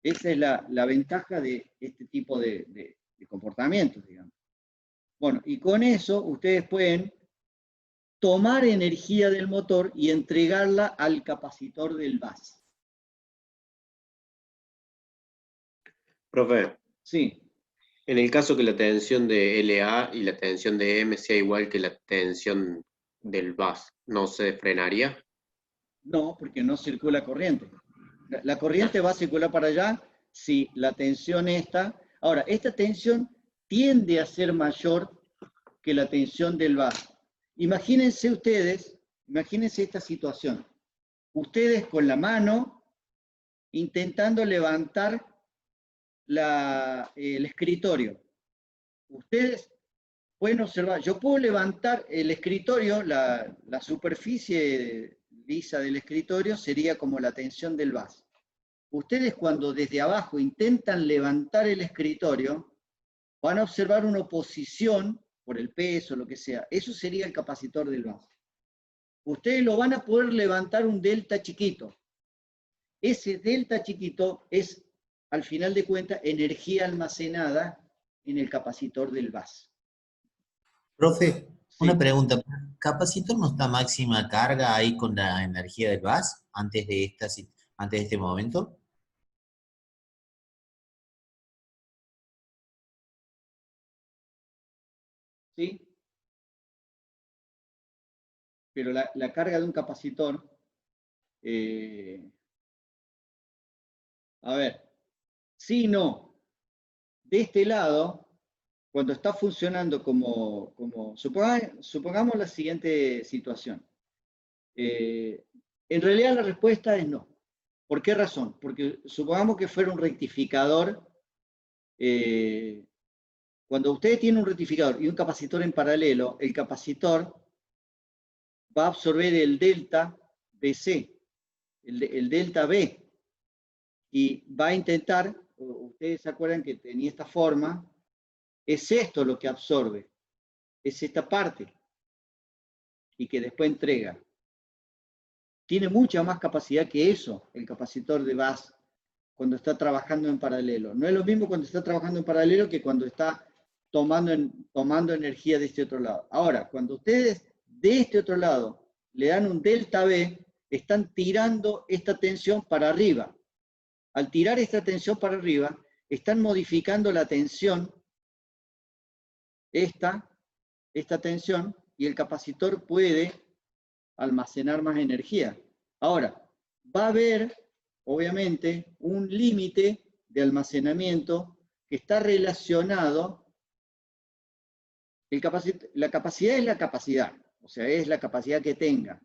Esa es la ventaja de este tipo de comportamientos, digamos. Bueno, y con eso ustedes pueden tomar energía del motor y entregarla al capacitor del bus. Profe, Sí. en el caso que la tensión de LA y la tensión de M sea igual que la tensión del bus, ¿no se frenaría? No, porque no circula corriente. La corriente va a circular para allá si la tensión está. Ahora, esta tensión tiende a ser mayor que la tensión del bus. Imagínense ustedes, imagínense esta situación. Ustedes con la mano intentando levantar el escritorio. Ustedes pueden observar, yo puedo levantar el escritorio, la superficie lisa del escritorio sería como la tensión del bus. Ustedes cuando desde abajo intentan levantar el escritorio, van a observar una oposición por el peso, lo que sea. Eso sería el capacitor del bus. Ustedes lo van a poder levantar un delta chiquito. Ese delta chiquito es, al final de cuentas, energía almacenada en el capacitor del bus. Profe, Sí. una pregunta. ¿El capacitor no está a máxima carga ahí con la energía del bus antes de este momento? ¿Sí? Pero la carga de un capacitor, a ver, sí y no. De este lado, cuando está funcionando supongamos la siguiente situación. En realidad la respuesta es no. ¿Por qué razón? Porque supongamos que fuera un rectificador. Cuando ustedes tienen un rectificador y un capacitor en paralelo, el capacitor va a absorber el delta BC, el delta B, y va a intentar, ustedes se acuerdan que tenía esta forma, es esto lo que absorbe, es esta parte, y que después entrega. Tiene mucha más capacidad que eso, el capacitor de bus, cuando está trabajando en paralelo. No es lo mismo cuando está trabajando en paralelo que cuando está tomando energía de este otro lado. Ahora, cuando ustedes de este otro lado le dan un delta B, están tirando esta tensión para arriba. Al tirar esta tensión para arriba, están modificando la tensión, esta tensión, y el capacitor puede almacenar más energía. Ahora, va a haber, obviamente, un límite de almacenamiento que está relacionado. La capacidad es la capacidad, o sea, es la capacidad que tenga,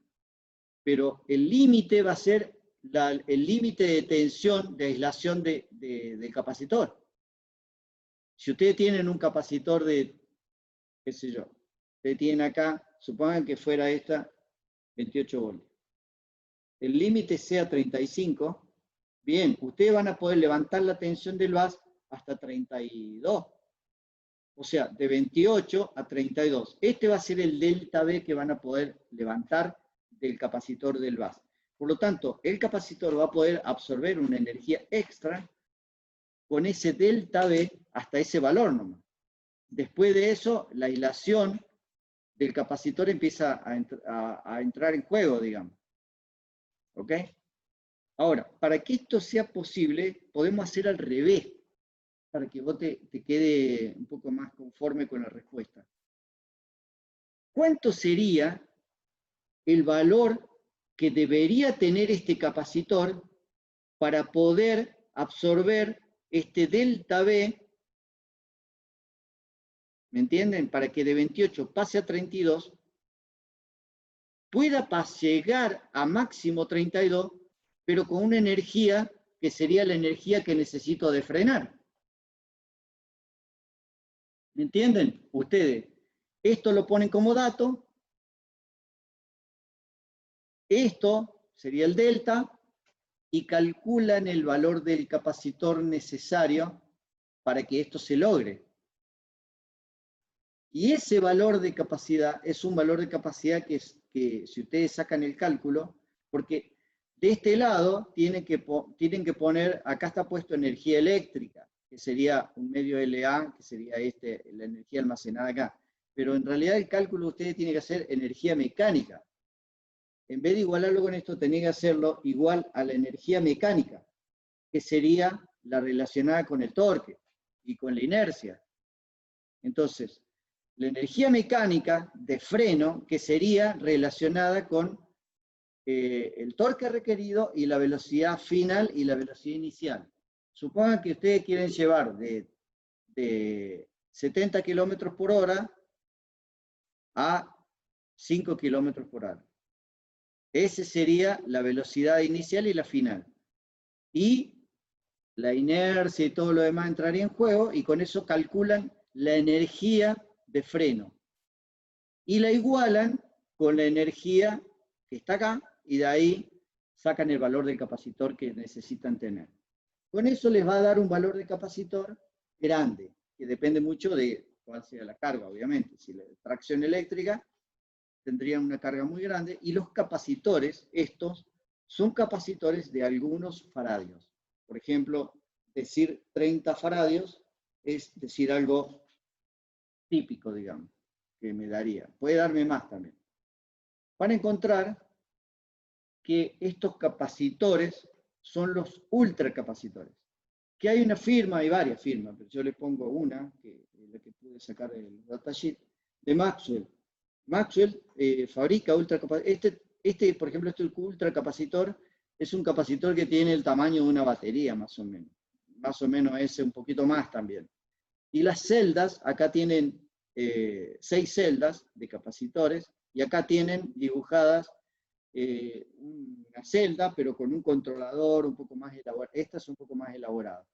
pero el límite va a ser el límite de tensión, de aislación del capacitor. Si ustedes tienen un capacitor de, qué sé yo, ustedes tienen acá, supongan que fuera esta 28 voltios, el límite sea 35, bien, ustedes van a poder levantar la tensión del bus hasta 32. O sea, de 28 a 32. Este va a ser el delta B que van a poder levantar del capacitor del bus. Por lo tanto, el capacitor va a poder absorber una energía extra con ese delta B hasta ese valor nomás. Después de eso, la aislación del capacitor empieza a entrar en juego, digamos. ¿Ok? Ahora, para que esto sea posible, podemos hacer al revés, para que vos te quede un poco más conforme con la respuesta. ¿Cuánto sería el valor que debería tener este capacitor para poder absorber este delta B? ¿Me entienden? Para que de 28 pase a 32, pueda llegar a máximo 32, pero con una energía que sería la energía que necesito de frenar. ¿Me entienden? Ustedes, esto lo ponen como dato, esto sería el delta, y calculan el valor del capacitor necesario para que esto se logre. Y ese valor de capacidad es un valor de capacidad que si ustedes sacan el cálculo, porque de este lado tienen que poner, acá está puesto energía eléctrica, que sería un medio LA, que sería la energía almacenada acá. Pero en realidad el cálculo ustedes tienen que hacer energía mecánica. En vez de igualarlo con esto, tienen que hacerlo igual a la energía mecánica, que sería la relacionada con el torque y con la inercia. Entonces, la energía mecánica de freno, que sería relacionada con el torque requerido y la velocidad final y la velocidad inicial. Supongan que ustedes quieren llevar de 70 kilómetros por hora a 5 kilómetros por hora. Esa sería la velocidad inicial y la final. Y la inercia y todo lo demás entraría en juego, y con eso calculan la energía de freno. Y la igualan con la energía que está acá, y de ahí sacan el valor del capacitor que necesitan tener. Con eso les va a dar un valor de capacitor grande, que depende mucho de cuál sea la carga, obviamente. Si la tracción eléctrica, tendrían una carga muy grande, y los capacitores, estos, son capacitores de algunos faradios. Por ejemplo, decir 30 faradios es decir algo típico, digamos, que me daría. Puede darme más también. Van a encontrar que estos capacitores son los ultracapacitores. Que hay una firma, hay varias firmas, pero yo le pongo una, que es la que pude sacar del datasheet, de Maxwell. Maxwell fabrica ultracapacitores. Por ejemplo, este ultracapacitor es un capacitor que tiene el tamaño de una batería, más o menos. Más o menos ese, un poquito más también. Y las celdas, acá tienen 6 celdas de capacitores, y acá tienen dibujadas una celda, pero con un controlador un poco más elaborado. Esta es un poco más elaborada.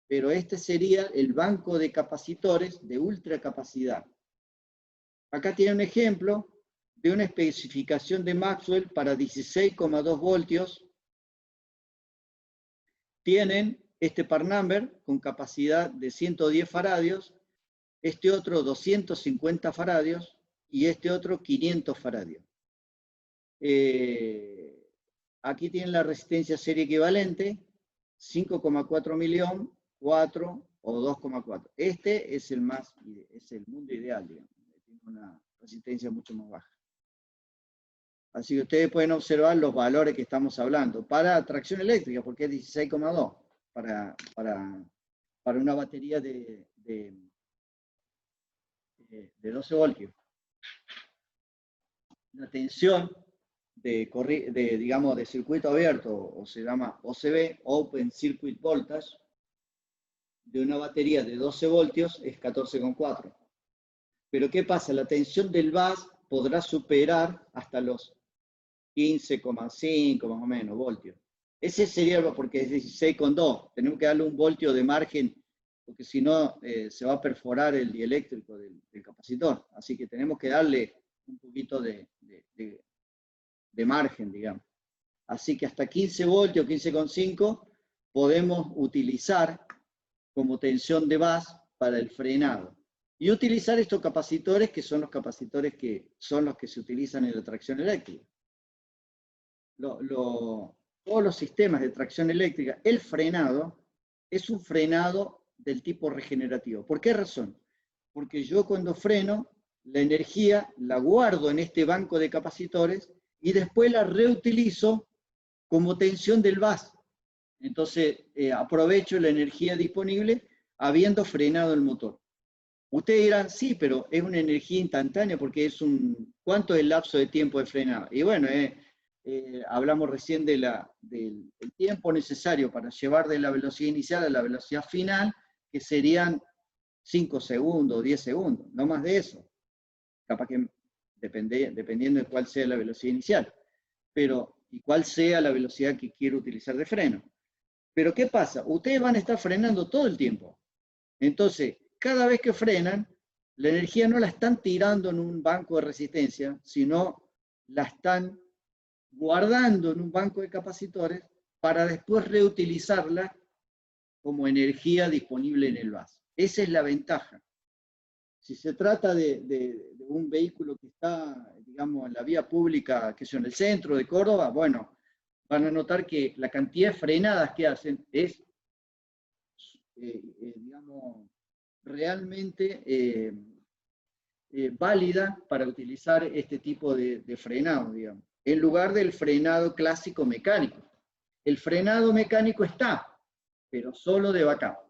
Pero este sería el banco de capacitores de ultracapacidad. Acá tiene un ejemplo de una especificación de Maxwell para 16,2 voltios. Tienen este part number con capacidad de 110 faradios, este otro 250 faradios y este otro 500 faradios. Aquí tienen la resistencia serie equivalente, 5,4 millón, 4 o 2,4. Este es el mundo ideal, digamos. Tiene una resistencia mucho más baja. Así que ustedes pueden observar los valores que estamos hablando. Para tracción eléctrica, porque es 16,2. Para para una batería de 12 voltios. La tensión digamos, de circuito abierto, o se llama OCV, Open Circuit Voltage, de una batería de 12 voltios es 14,4. Pero ¿qué pasa? La tensión del bus podrá superar hasta los 15,5 más o menos voltios. Ese sería, porque es 16,2. Tenemos que darle un voltio de margen, porque si no se va a perforar el dieléctrico del capacitor. Así que tenemos que darle un poquito de margen, digamos. Así que hasta 15 voltios, 15,5, podemos utilizar como tensión de bus para el frenado. Y utilizar estos capacitores, que son los capacitores que son los que se utilizan en la tracción eléctrica. Todos los sistemas de tracción eléctrica, el frenado es un frenado del tipo regenerativo. ¿Por qué razón? Porque yo cuando freno, la energía la guardo en este banco de capacitores y después la reutilizo como tensión del bus. Entonces, aprovecho la energía disponible habiendo frenado el motor. Ustedes dirán, sí, pero es una energía instantánea porque ¿cuánto es el lapso de tiempo de frenado? Y bueno, hablamos recién del tiempo necesario para llevar de la velocidad inicial a la velocidad final, que serían 5 segundos, 10 segundos, no más de eso. Capaz que dependiendo de cuál sea la velocidad inicial, y cuál sea la velocidad que quiero utilizar de freno. Pero ¿qué pasa? Ustedes van a estar frenando todo el tiempo. Entonces, cada vez que frenan, la energía no la están tirando en un banco de resistencia, sino la están guardando en un banco de capacitores para después reutilizarla como energía disponible en el bus. Esa es la ventaja. Si se trata de un vehículo que está, digamos, en la vía pública, que es en el centro de Córdoba, bueno, van a notar que la cantidad de frenadas que hacen es, digamos, realmente válida para utilizar este tipo de frenado, digamos, en lugar del frenado clásico mecánico. El frenado mecánico está, pero solo de backup.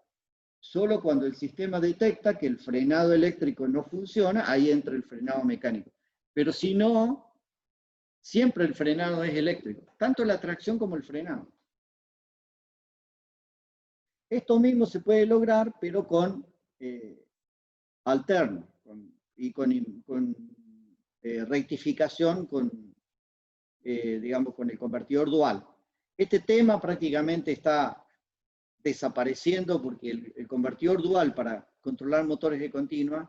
Solo cuando el sistema detecta que el frenado eléctrico no funciona, ahí entra el frenado mecánico. Pero si no, siempre el frenado es eléctrico, tanto la tracción como el frenado. Esto mismo se puede lograr, pero con alterno y con rectificación, digamos, con el convertidor dual. Este tema prácticamente está desapareciendo porque el convertidor dual para controlar motores de continua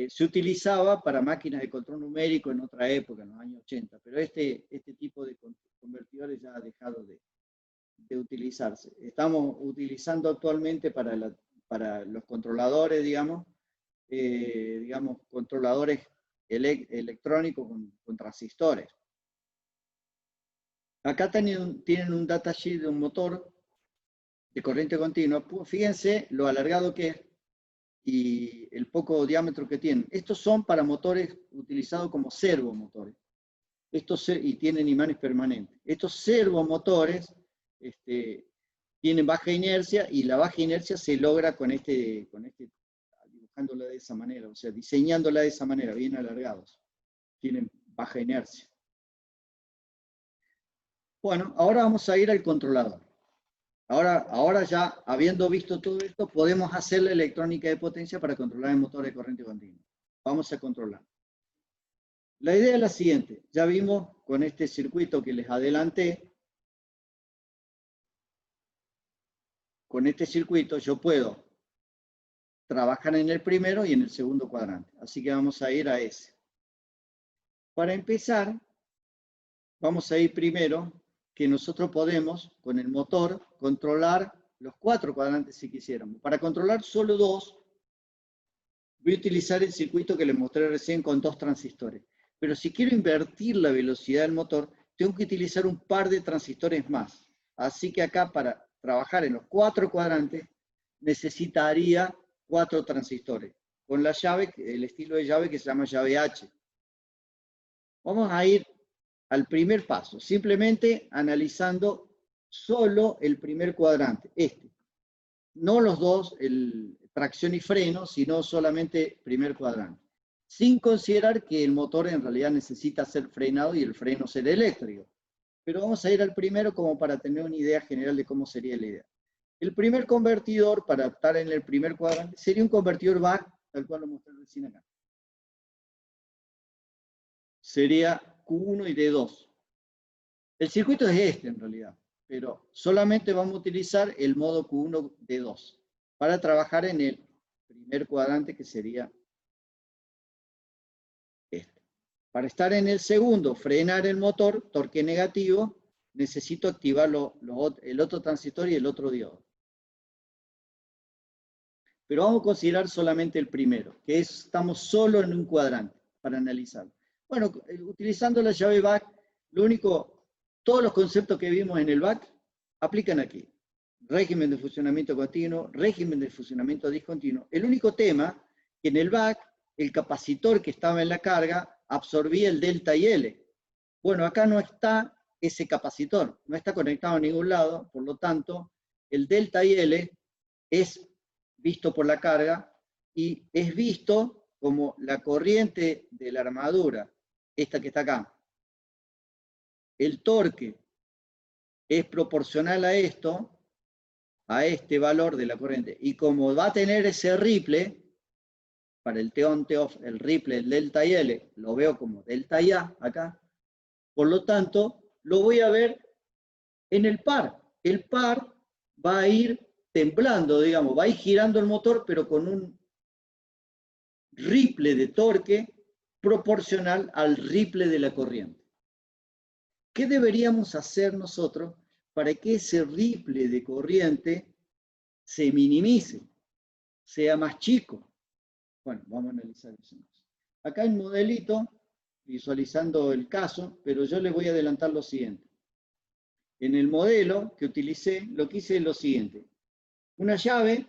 se utilizaba para máquinas de control numérico en otra época, en los años 80, pero este tipo de convertidores ya ha dejado de utilizarse. Estamos utilizando actualmente para los controladores, digamos, controladores electrónicos con transistores. Acá tienen un datasheet de un motor de corriente continua. Fíjense lo alargado que es y el poco diámetro que tienen. Estos son para motores utilizados como servomotores. Y tienen imanes permanentes. Estos servomotores tienen baja inercia y la baja inercia se logra con dibujándola de esa manera, o sea, diseñándola de esa manera, bien alargados. Tienen baja inercia. Bueno, ahora vamos a ir al controlador. Ahora ya, habiendo visto todo esto, podemos hacer la electrónica de potencia para controlar el motor de corriente continua. Vamos a controlar. La idea es la siguiente. Ya vimos con este circuito que les adelanté. Con este circuito yo puedo trabajar en el primero y en el segundo cuadrante. Así que vamos a ir a ese. Para empezar, vamos a ir primero que nosotros podemos, con el motor, controlar los 4 cuadrantes si quisiéramos. Para controlar solo 2, voy a utilizar el circuito que les mostré recién con 2 transistores. Pero si quiero invertir la velocidad del motor, tengo que utilizar un par de transistores más. Así que acá, para trabajar en los 4 cuadrantes, necesitaría 4 transistores, con la llave, el estilo de llave que se llama llave H. Vamos a ir al primer paso, simplemente analizando solo el primer cuadrante, este. no los dos, tracción y freno, sino solamente primer cuadrante. Sin considerar que el motor en realidad necesita ser frenado y el freno ser eléctrico. Pero vamos a ir al primero como para tener una idea general de cómo sería la idea. El primer convertidor, para estar en el primer cuadrante, sería un convertidor BAC, tal cual lo mostré recién acá. Sería Q1 y D2. El circuito es este en realidad, pero solamente vamos a utilizar el modo Q1 D2 para trabajar en el primer cuadrante, que sería este. Para estar en el segundo, frenar el motor, torque negativo, necesito activar el otro transistor y el otro diodo. Pero vamos a considerar solamente el primero, que estamos solo en un cuadrante para analizarlo. Bueno, utilizando la llave BAC, todos los conceptos que vimos en el BAC aplican aquí. Régimen de funcionamiento continuo, régimen de funcionamiento discontinuo. El único tema que en el BAC, el capacitor que estaba en la carga absorbía el delta y L. Bueno, acá no está ese capacitor, no está conectado a ningún lado, por lo tanto, el delta y L es visto por la carga y es visto como la corriente de la armadura, esta que está acá. El torque es proporcional a esto, a este valor de la corriente, y como va a tener ese ripple, para el T-on, T-off, el ripple, el delta y L, lo veo como delta y A acá, por lo tanto, lo voy a ver en el par. El par va a ir temblando, digamos, va a ir girando el motor, pero con un ripple de torque proporcional al ripple de la corriente. ¿Qué deberíamos hacer nosotros para que ese ripple de corriente se minimice, sea más chico? Bueno, vamos a analizar eso. Acá el modelito, visualizando el caso, pero yo les voy a adelantar lo siguiente. En el modelo que utilicé, lo que hice es lo siguiente. Una llave,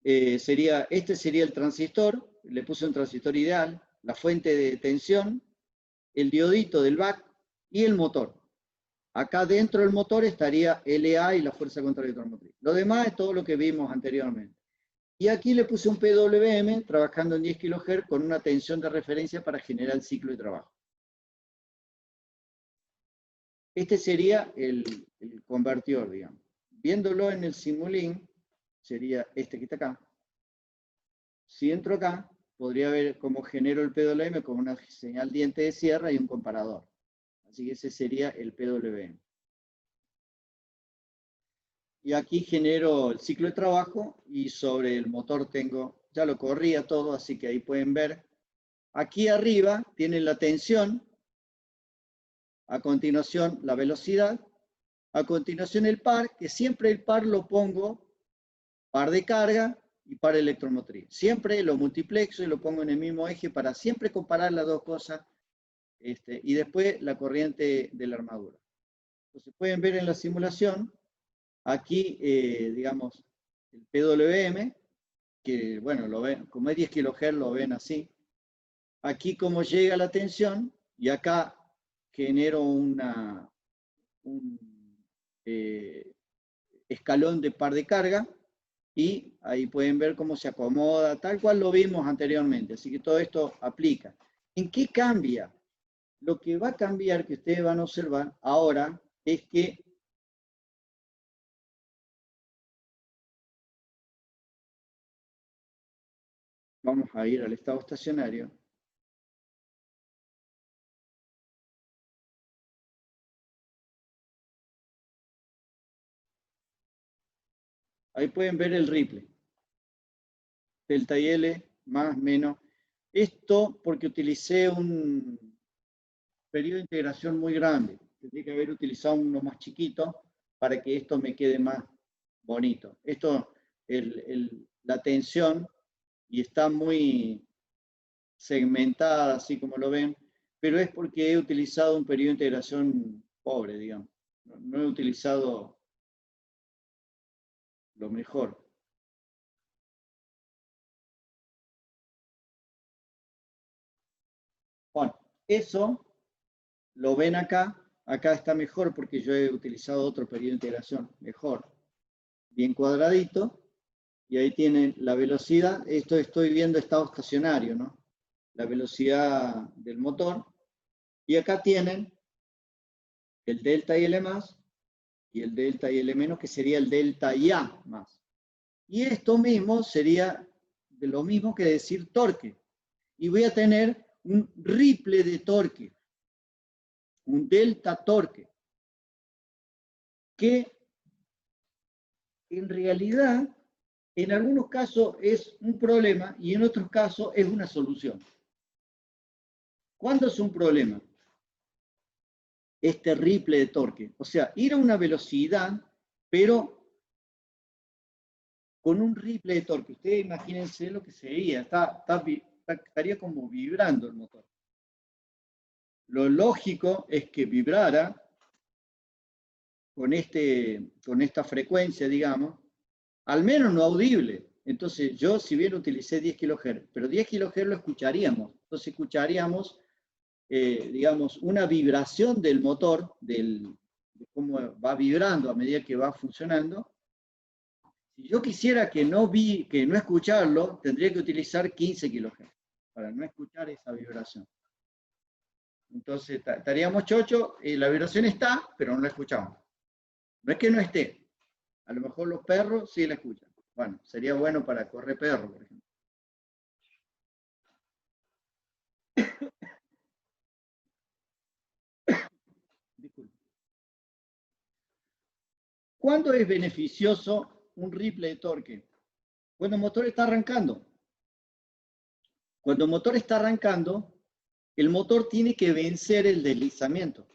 este sería el transistor, le puse un transistor ideal, la fuente de tensión, el diodito del BAC y el motor. Acá dentro del motor estaría LA y la fuerza contrarretromotriz. Lo demás es todo lo que vimos anteriormente. Y aquí le puse un PWM trabajando en 10 kHz con una tensión de referencia para generar el ciclo de trabajo. Este sería el convertidor, digamos. Viéndolo en el Simulink, sería este que está acá. Si entro acá, podría ver cómo genero el PWM con una señal diente de sierra y un comparador. Así que ese sería el PWM. Y aquí genero el ciclo de trabajo y sobre el motor tengo, ya lo corría todo, así que ahí pueden ver. Aquí arriba tienen la tensión, a continuación la velocidad, a continuación el par, que siempre el par lo pongo par de carga y par electromotriz. Siempre lo multiplexo y lo pongo en el mismo eje para siempre comparar las dos cosas, y después la corriente de la armadura. Entonces pueden ver en la simulación, aquí, digamos, el PWM, que bueno, lo ven, como es 10 kHz lo ven así. Aquí como llega la tensión, y acá genero un escalón de par de carga, y ahí pueden ver cómo se acomoda, tal cual lo vimos anteriormente. Así que todo esto aplica. ¿En qué cambia? Lo que va a cambiar, que ustedes van a observar ahora, es que vamos a ir al estado estacionario. Ahí pueden ver el ripple. Delta y L, más, menos. Esto porque utilicé un periodo de integración muy grande. Tendría que haber utilizado uno más chiquito para que esto me quede más bonito. Esto, la tensión, y está muy segmentada, así como lo ven, pero es porque he utilizado un periodo de integración pobre, digamos. No he utilizado lo mejor. Bueno, eso lo ven acá. Acá está mejor porque yo he utilizado otro periodo de integración mejor. bien cuadradito, y ahí tienen la velocidad. Esto estoy viendo estado estacionario, ¿no? La velocidad del motor. Y acá tienen el delta IL más y el delta IL menos, que sería el delta IA más. Y esto mismo sería de lo mismo que decir torque. Y voy a tener un ripple de torque, un delta torque, que en realidad en algunos casos es un problema y en otros casos es una solución. ¿Cuándo es un problema? Este ripple de torque. O sea, ir a una velocidad, pero con un ripple de torque. Ustedes imagínense lo que sería. Estaría como vibrando el motor. Lo lógico es que vibrara con esta frecuencia, digamos, al menos no audible. Entonces, yo si bien utilicé 10 kHz, pero 10 kHz lo escucharíamos. Entonces, escucharíamos, digamos, una vibración del motor, de cómo va vibrando a medida que va funcionando. Si yo quisiera que no escucharlo, tendría que utilizar 15 kHz para no escuchar esa vibración. Entonces, estaríamos chochos y la vibración está, pero no la escuchamos. No es que no esté. A lo mejor los perros sí la escuchan. Bueno, sería bueno para correr perro, por ejemplo. Disculpe. ¿Cuándo es beneficioso un ripple de torque? Cuando el motor está arrancando. Cuando el motor está arrancando, el motor tiene que vencer el deslizamiento.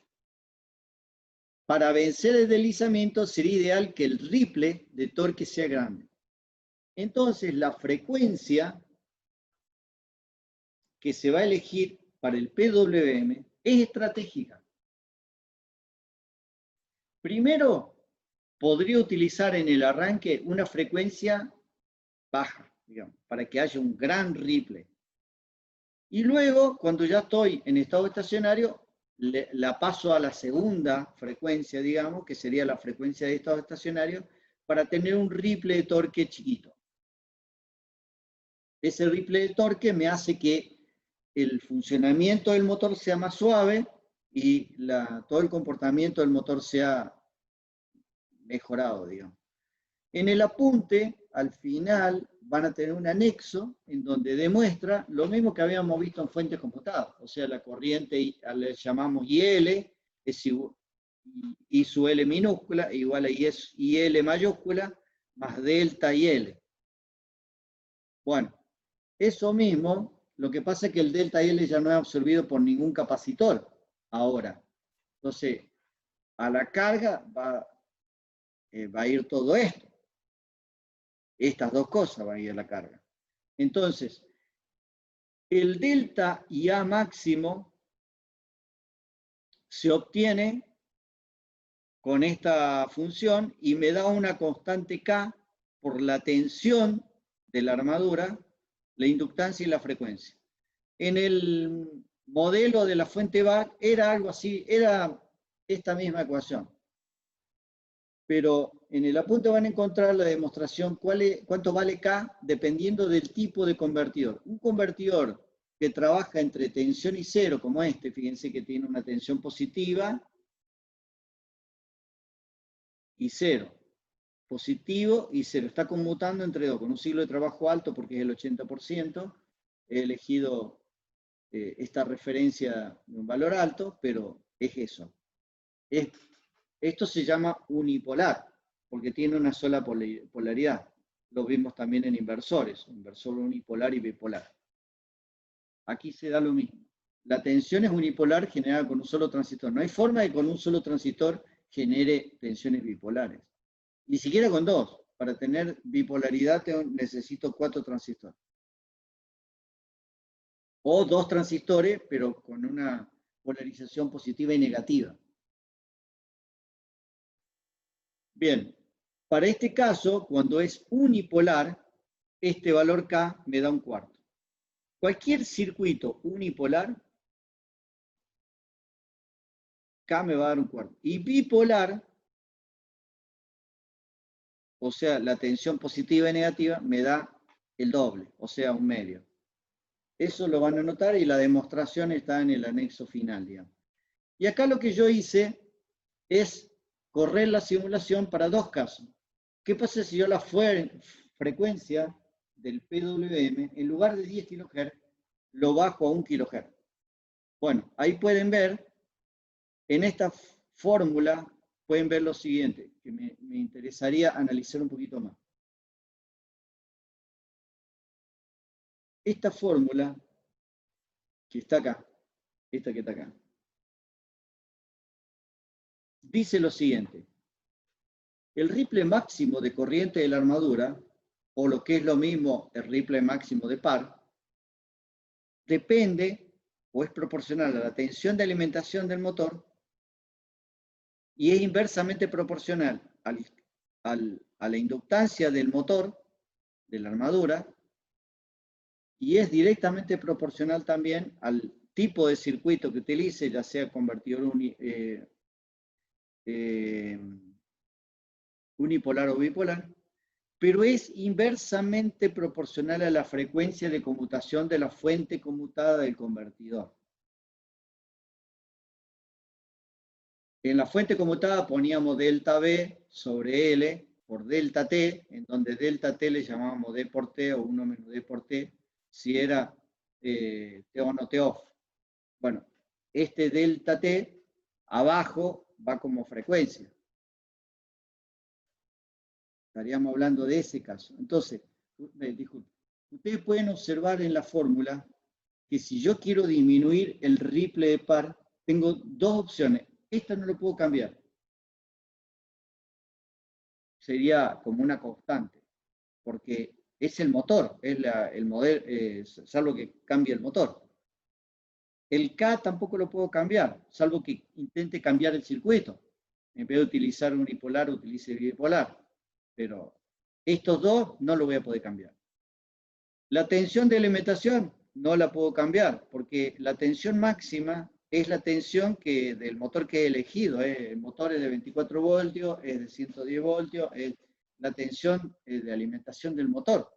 Para vencer el deslizamiento sería ideal que el ripple de torque sea grande. Entonces, la frecuencia que se va a elegir para el PWM es estratégica. Primero, podría utilizar en el arranque una frecuencia baja, digamos, para que haya un gran ripple. Y luego, cuando ya estoy en estado estacionario, la paso a la segunda frecuencia, digamos, que sería la frecuencia de estado estacionario, para tener un ripple de torque chiquito. Ese ripple de torque me hace que el funcionamiento del motor sea más suave y todo el comportamiento del motor sea mejorado, digamos. En el apunte, al final, van a tener un anexo en donde demuestra lo mismo que habíamos visto en fuentes computadas. O sea, la corriente le llamamos IL, es igual, I sub L minúscula, igual a IL mayúscula, más delta IL. Bueno, eso mismo, lo que pasa es que el delta IL ya no es absorbido por ningún capacitor ahora. Entonces, a la carga va a ir todo esto. Estas dos cosas van a ir a la carga. Entonces, el delta IA máximo se obtiene con esta función y me da una constante K por la tensión de la armadura, la inductancia y la frecuencia. En el modelo de la fuente Bach era algo así, era esta misma ecuación. Pero en el apunte van a encontrar la demostración cuánto vale K dependiendo del tipo de convertidor. Un convertidor que trabaja entre tensión y cero, como este, fíjense que tiene una tensión positiva y cero. Positivo y cero. Está conmutando entre dos, con un ciclo de trabajo alto porque es el 80%. He elegido esta referencia de un valor alto, pero es eso. Esto se llama unipolar, porque tiene una sola polaridad. Lo vimos también en inversores, inversor unipolar y bipolar. Aquí se da lo mismo. La tensión es unipolar generada con un solo transistor. No hay forma de que con un solo transistor genere tensiones bipolares. Ni siquiera con dos. Para tener bipolaridad necesito 4 transistores. O 2 transistores, pero con una polarización positiva y negativa. Bien, para este caso, cuando es unipolar, este valor K me da 1/4. Cualquier circuito unipolar, K me va a dar 1/4. Y bipolar, o sea, la tensión positiva y negativa, me da el doble, o sea, un medio. Eso lo van a notar y la demostración está en el anexo final, digamos. Y acá lo que yo hice es correr la simulación para dos casos. ¿Qué pasa si yo la frecuencia del PWM, en lugar de 10 kHz, lo bajo a 1 kHz? Bueno, ahí pueden ver, en esta fórmula, pueden ver lo siguiente, que me interesaría analizar un poquito más. Esta fórmula, que está acá, esta que está acá, dice lo siguiente: el ripple máximo de corriente de la armadura, o lo que es lo mismo, el ripple máximo de par, depende o es proporcional a la tensión de alimentación del motor y es inversamente proporcional a la inductancia del motor, de la armadura, y es directamente proporcional también al tipo de circuito que utilice, ya sea convertidor unipolar o bipolar, pero es inversamente proporcional a la frecuencia de conmutación de la fuente conmutada del convertidor. En la fuente conmutada poníamos delta B sobre L por delta T, en donde delta T le llamábamos D por T o 1 menos D por T, si era T on o T off. Bueno, este delta T abajo va como frecuencia. Estaríamos hablando de ese caso. Entonces, disculpe, ustedes pueden observar en la fórmula que si yo quiero disminuir el ripple de par, tengo dos opciones. Esta no lo puedo cambiar. Sería como una constante, porque es el motor, es el modelo, salvo que cambie el motor. El K tampoco lo puedo cambiar, salvo que intente cambiar el circuito. En vez de utilizar unipolar, utilice bipolar. Pero estos dos no lo voy a poder cambiar. La tensión de alimentación no la puedo cambiar, porque la tensión máxima es la tensión del motor que he elegido. El motor es de 24 voltios, es de 110 voltios, es la tensión de alimentación del motor,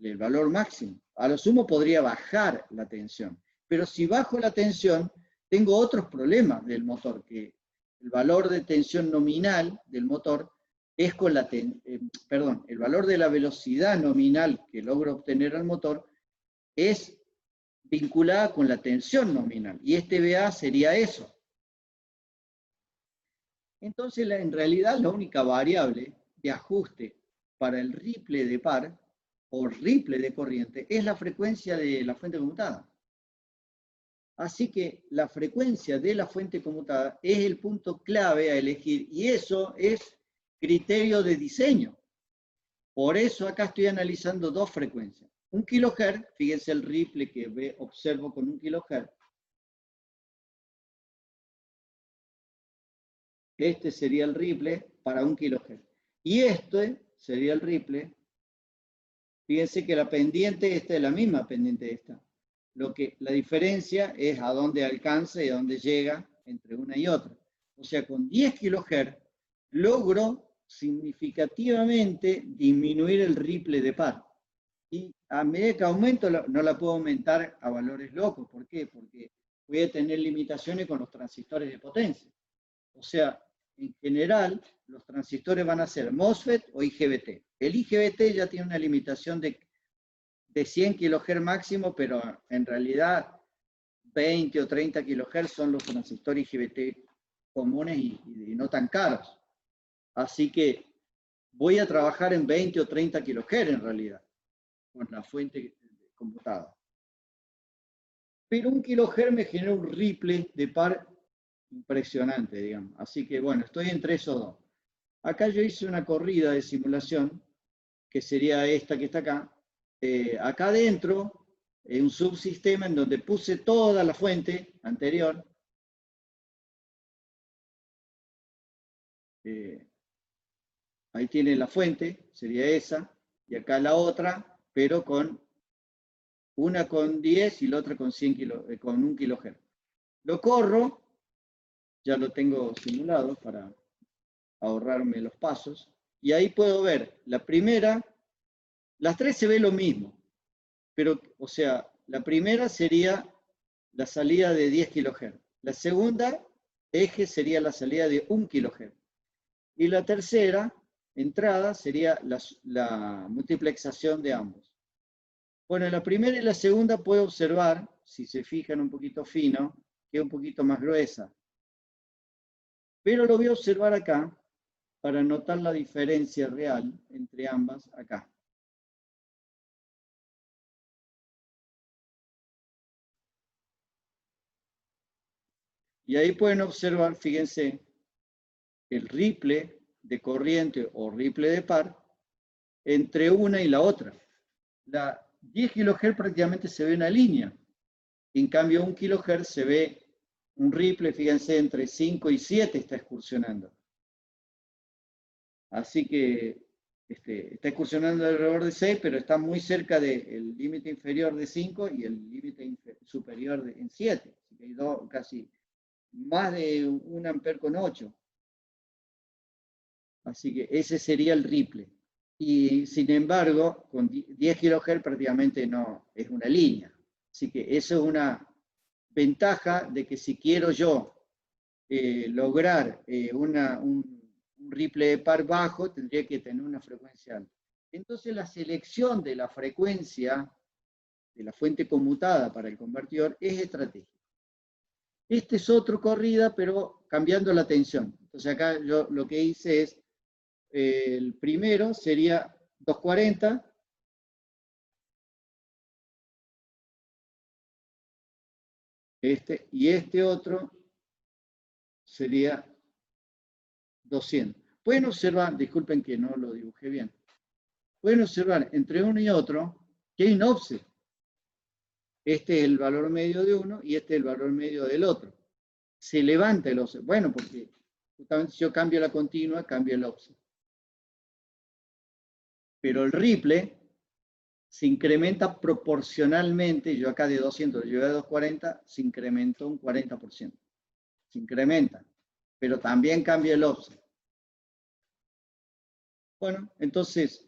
el valor máximo. A lo sumo podría bajar la tensión, pero si bajo la tensión, tengo otros problemas del motor, que el valor de tensión nominal del motor es con la, el valor de la velocidad nominal que logro obtener al motor es vinculada con la tensión nominal, y este VA sería eso. Entonces, en realidad, la única variable de ajuste para el ripple de par o ripple de corriente es la frecuencia de la fuente conmutada. Así que la frecuencia de la fuente conmutada es el punto clave a elegir, y eso es criterio de diseño. Por eso acá estoy analizando dos frecuencias. 1 kHz, fíjense el ripple que observo con 1 kHz. Este sería el ripple para 1 kHz. Y este sería el ripple. Fíjense que la pendiente, esta es la misma pendiente de esta. La diferencia es a dónde alcanza y a dónde llega entre una y otra. O sea, con 10 kHz logro significativamente disminuir el ripple de par. Y a medida que aumento, no la puedo aumentar a valores locos. ¿Por qué? Porque voy a tener limitaciones con los transistores de potencia. O sea, en general, los transistores van a ser MOSFET o IGBT. El IGBT ya tiene una limitación de 100 kHz máximo, pero en realidad 20 o 30 kHz son los transistores IGBT comunes y no tan caros. Así que voy a trabajar en 20 o 30 kHz en realidad, con la fuente conmutada. Pero 1 kHz me genera un ripple de par impresionante, digamos. Así que bueno, estoy entre esos dos. Acá yo hice una corrida de simulación, que sería esta que está acá. Acá adentro, un subsistema en donde puse toda la fuente anterior. Ahí tiene la fuente, sería esa, y acá la otra, pero con una con 10 y la otra con 1 kHz. Lo corro, ya lo tengo simulado para ahorrarme los pasos, Y ahí puedo ver la primera, las tres se ve lo mismo, pero, o sea, la primera sería la salida de 10 kHz. La segunda eje sería la salida de 1 kHz. Y la tercera entrada sería la multiplexación de ambos. Bueno, en la primera y la segunda puedo observar, si se fijan un poquito fino, que es un poquito más gruesa. Pero lo voy a observar acá para notar la diferencia real entre ambas acá. Y ahí pueden observar, fíjense, el ripple de corriente o ripple de par entre una y la otra. La 10 kHz prácticamente se ve una línea. En cambio, 1 kHz se ve un ripple, fíjense, entre 5 y 7 está excursionando. Así que está excursionando alrededor de 6, pero está muy cerca del límite inferior de 5 y el límite superior en 7. Así que hay casi más de 1 ampere con 8. Así que ese sería el ripple. Y sin embargo, con 10 kHz prácticamente no es una línea. Así que eso es una ventaja de que si quiero yo lograr un ripple de par bajo, tendría que tener una frecuencia alta. Entonces la selección de la frecuencia de la fuente conmutada para el convertidor es estratégica. Este es otro corrida, pero cambiando la tensión. Entonces acá yo lo que hice es, el primero sería 240, y este otro sería 200. Pueden observar, disculpen que no lo dibujé bien, pueden observar entre uno y otro que hay un offset. Este es el valor medio de uno y este es el valor medio del otro. Se levanta el offset. Bueno, porque justamente si yo cambio la continua, cambio el offset. Pero el ripple se incrementa proporcionalmente. Yo acá de 200 lo llevé a 240, se incrementó un 40%. Se incrementa, pero también cambia el offset. Bueno, entonces,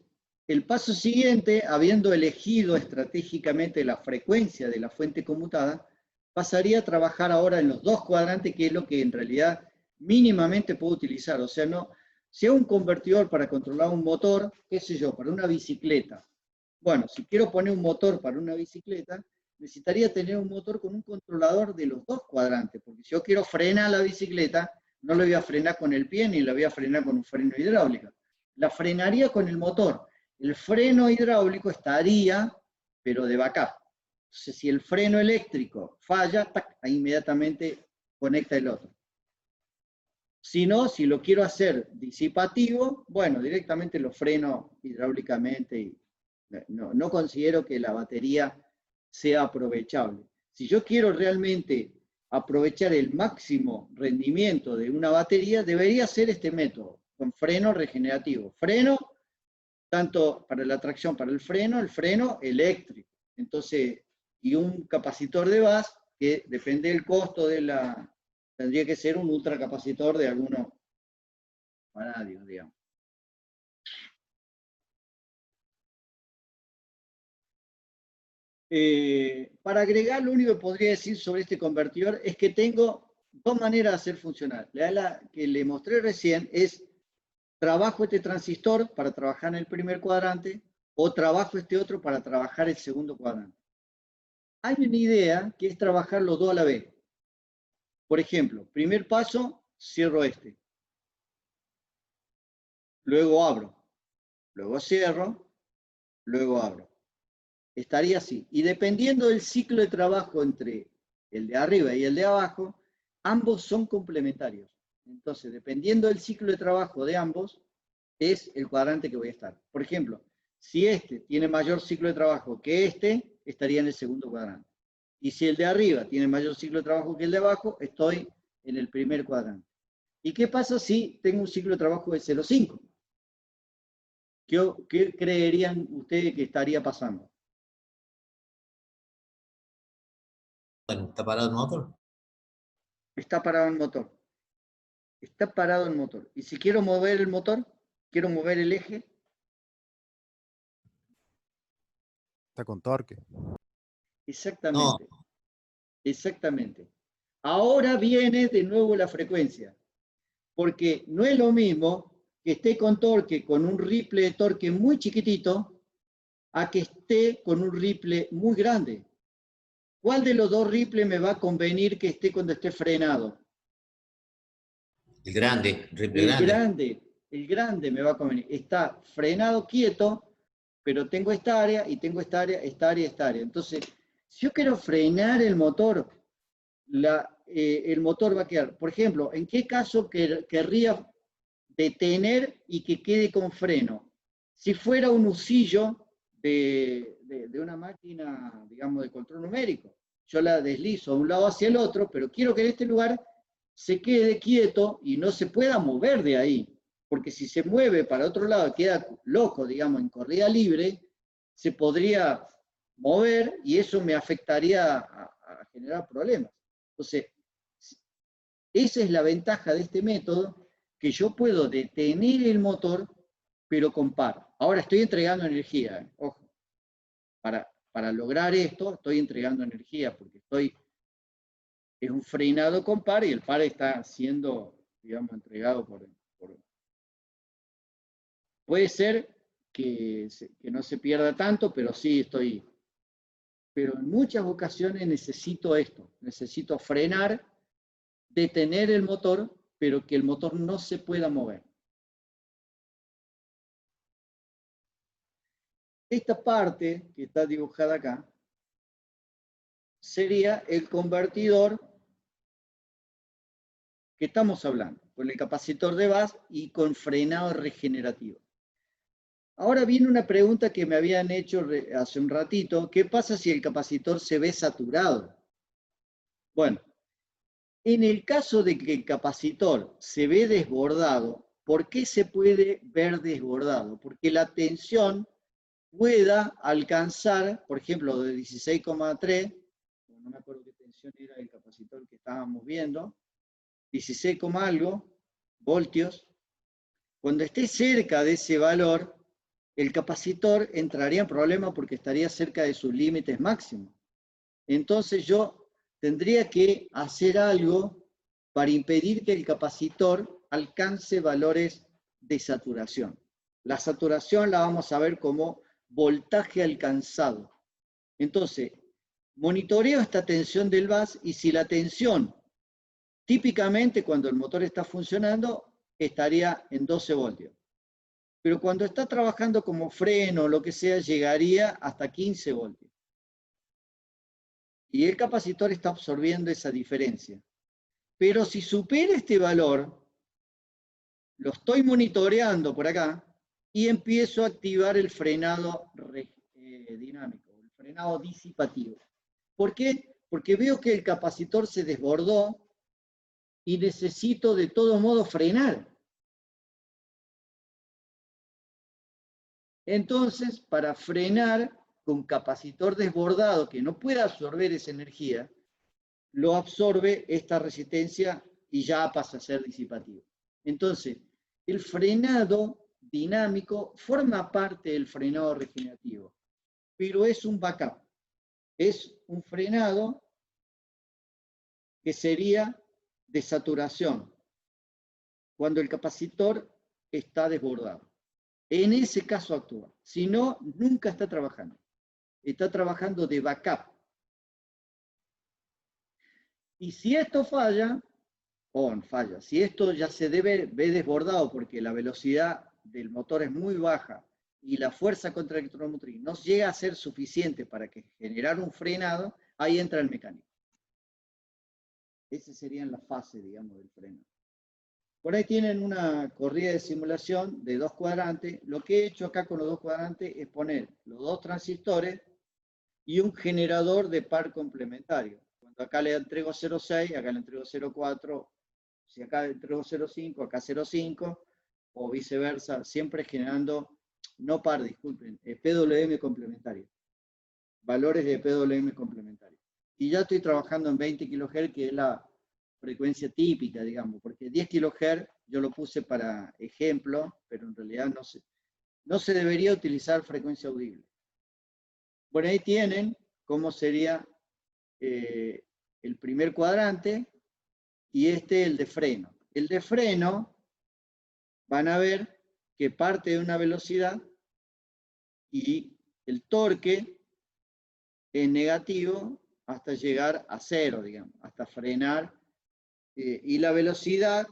el paso siguiente, habiendo elegido estratégicamente la frecuencia de la fuente conmutada, pasaría a trabajar ahora en los dos cuadrantes, que es lo que en realidad mínimamente puedo utilizar. O sea, no, si es un convertidor para controlar un motor, qué sé yo, para una bicicleta. Bueno, si quiero poner un motor para una bicicleta, necesitaría tener un motor con un controlador de los dos cuadrantes, porque si yo quiero frenar la bicicleta, no la voy a frenar con el pie ni la voy a frenar con un freno hidráulico. La frenaría con el motor. El freno hidráulico estaría, pero de backup. Entonces, si el freno eléctrico falla, ¡tac!, ahí inmediatamente conecta el otro. Si no, si lo quiero hacer disipativo, bueno, directamente lo freno hidráulicamente y no considero que la batería sea aprovechable. Si yo quiero realmente aprovechar el máximo rendimiento de una batería, debería ser este método, con freno regenerativo. Freno, tanto para la tracción, para el freno eléctrico. Entonces, y un capacitor de bus, que depende del costo de tendría que ser un ultracapacitor de algunos vanadios, digamos. Para agregar, lo único que podría decir sobre este convertidor es que tengo dos maneras de hacer funcionar. La que le mostré recién es, trabajo este transistor para trabajar en el primer cuadrante o trabajo este otro para trabajar el segundo cuadrante. Hay una idea que es trabajar los dos a la vez. Por ejemplo, primer paso, cierro este. Luego abro. Luego cierro. Luego abro. Estaría así. Y dependiendo del ciclo de trabajo entre el de arriba y el de abajo, ambos son complementarios. Entonces, dependiendo del ciclo de trabajo de ambos, es el cuadrante que voy a estar. Por ejemplo, si este tiene mayor ciclo de trabajo que este, estaría en el segundo cuadrante. Y si el de arriba tiene mayor ciclo de trabajo que el de abajo, estoy en el primer cuadrante. ¿Y qué pasa si tengo un ciclo de trabajo de 0,5? ¿Qué creerían ustedes que estaría pasando? Bueno, ¿está parado el motor? Está parado el motor. Está parado el motor. Y si quiero mover el motor, quiero mover el eje. Está con torque. Exactamente. No. Exactamente. Ahora viene de nuevo la frecuencia. Porque no es lo mismo que esté con torque, con un ripple de torque muy chiquitito, a que esté con un ripple muy grande. ¿Cuál de los dos ripples me va a convenir que esté cuando esté frenado? El grande, ripple el grande me va a convenir. Está frenado quieto, pero tengo esta área y tengo esta área, esta área, esta área. Entonces, si yo quiero frenar el motor, el motor va a quedar. Por ejemplo, ¿en qué caso querría detener y que quede con freno? Si fuera un usillo de una máquina, digamos, de control numérico. Yo la deslizo de un lado hacia el otro, pero quiero que en este lugar se quede quieto y no se pueda mover de ahí. Porque si se mueve para otro lado, queda loco, digamos, en corrida libre, se podría mover y eso me afectaría a generar problemas. Entonces, esa es la ventaja de este método, que yo puedo detener el motor, pero con par. Ahora estoy entregando energía, ojo. Para lograr esto, estoy entregando energía, porque es un frenado con par y el par está siendo, digamos, entregado por. Puede ser que no se pierda tanto, pero sí estoy. Pero en muchas ocasiones necesito esto, necesito frenar, detener el motor, pero que el motor no se pueda mover. Esta parte que está dibujada acá sería el convertidor que estamos hablando, con el capacitor de bus y con frenado regenerativo. Ahora viene una pregunta que me habían hecho hace un ratito. ¿Qué pasa si el capacitor se ve saturado? Bueno, en el caso de que el capacitor se ve desbordado, ¿por qué se puede ver desbordado? Porque la tensión pueda alcanzar, por ejemplo, de 16,3, no me acuerdo qué tensión era el capacitor que estábamos viendo, 16, algo voltios. Cuando esté cerca de ese valor, el capacitor entraría en problema porque estaría cerca de sus límites máximos. Entonces yo tendría que hacer algo para impedir que el capacitor alcance valores de saturación. La saturación la vamos a ver como voltaje alcanzado. Entonces, monitoreo esta tensión del bus y si la tensión, típicamente cuando el motor está funcionando, estaría en 12 voltios. Pero cuando está trabajando como freno o lo que sea, llegaría hasta 15 voltios. Y el capacitor está absorbiendo esa diferencia. Pero si supera este valor, lo estoy monitoreando por acá y empiezo a activar el frenado dinámico, el frenado disipativo. ¿Por qué? Porque veo que el capacitor se desbordó y necesito de todo modo frenar. Entonces, para frenar con capacitor desbordado que no pueda absorber esa energía, lo absorbe esta resistencia y ya pasa a ser disipativo. Entonces, el frenado dinámico forma parte del frenado regenerativo, pero es un backup. Es un frenado que sería de saturación, cuando el capacitor está desbordado. En ese caso actúa. Si no, nunca está trabajando. Está trabajando de backup. Y si esto falla, si esto ya se ve desbordado porque la velocidad del motor es muy baja y la fuerza contra el electromotriz no llega a ser suficiente para generar un frenado, ahí entra el mecánico. Esa sería la fase, digamos, del freno. Por ahí tienen una corrida de simulación de 2 cuadrantes. Lo que he hecho acá con los 2 cuadrantes es poner los 2 transistores y un generador de par complementario. Cuando acá le entrego 0,6, acá le entrego 0,4, si acá le entrego 0,5, acá 0,5, o viceversa, siempre generando, no par, disculpen, PWM complementario. Valores de PWM complementario. Y ya estoy trabajando en 20 kHz, que es la frecuencia típica, digamos, porque 10 kHz yo lo puse para ejemplo, pero en realidad no se debería utilizar frecuencia audible. Bueno, ahí tienen cómo sería el primer cuadrante y el de freno. El de freno, van a ver que parte de una velocidad y el torque es negativo hasta llegar a cero, digamos, hasta frenar, y la velocidad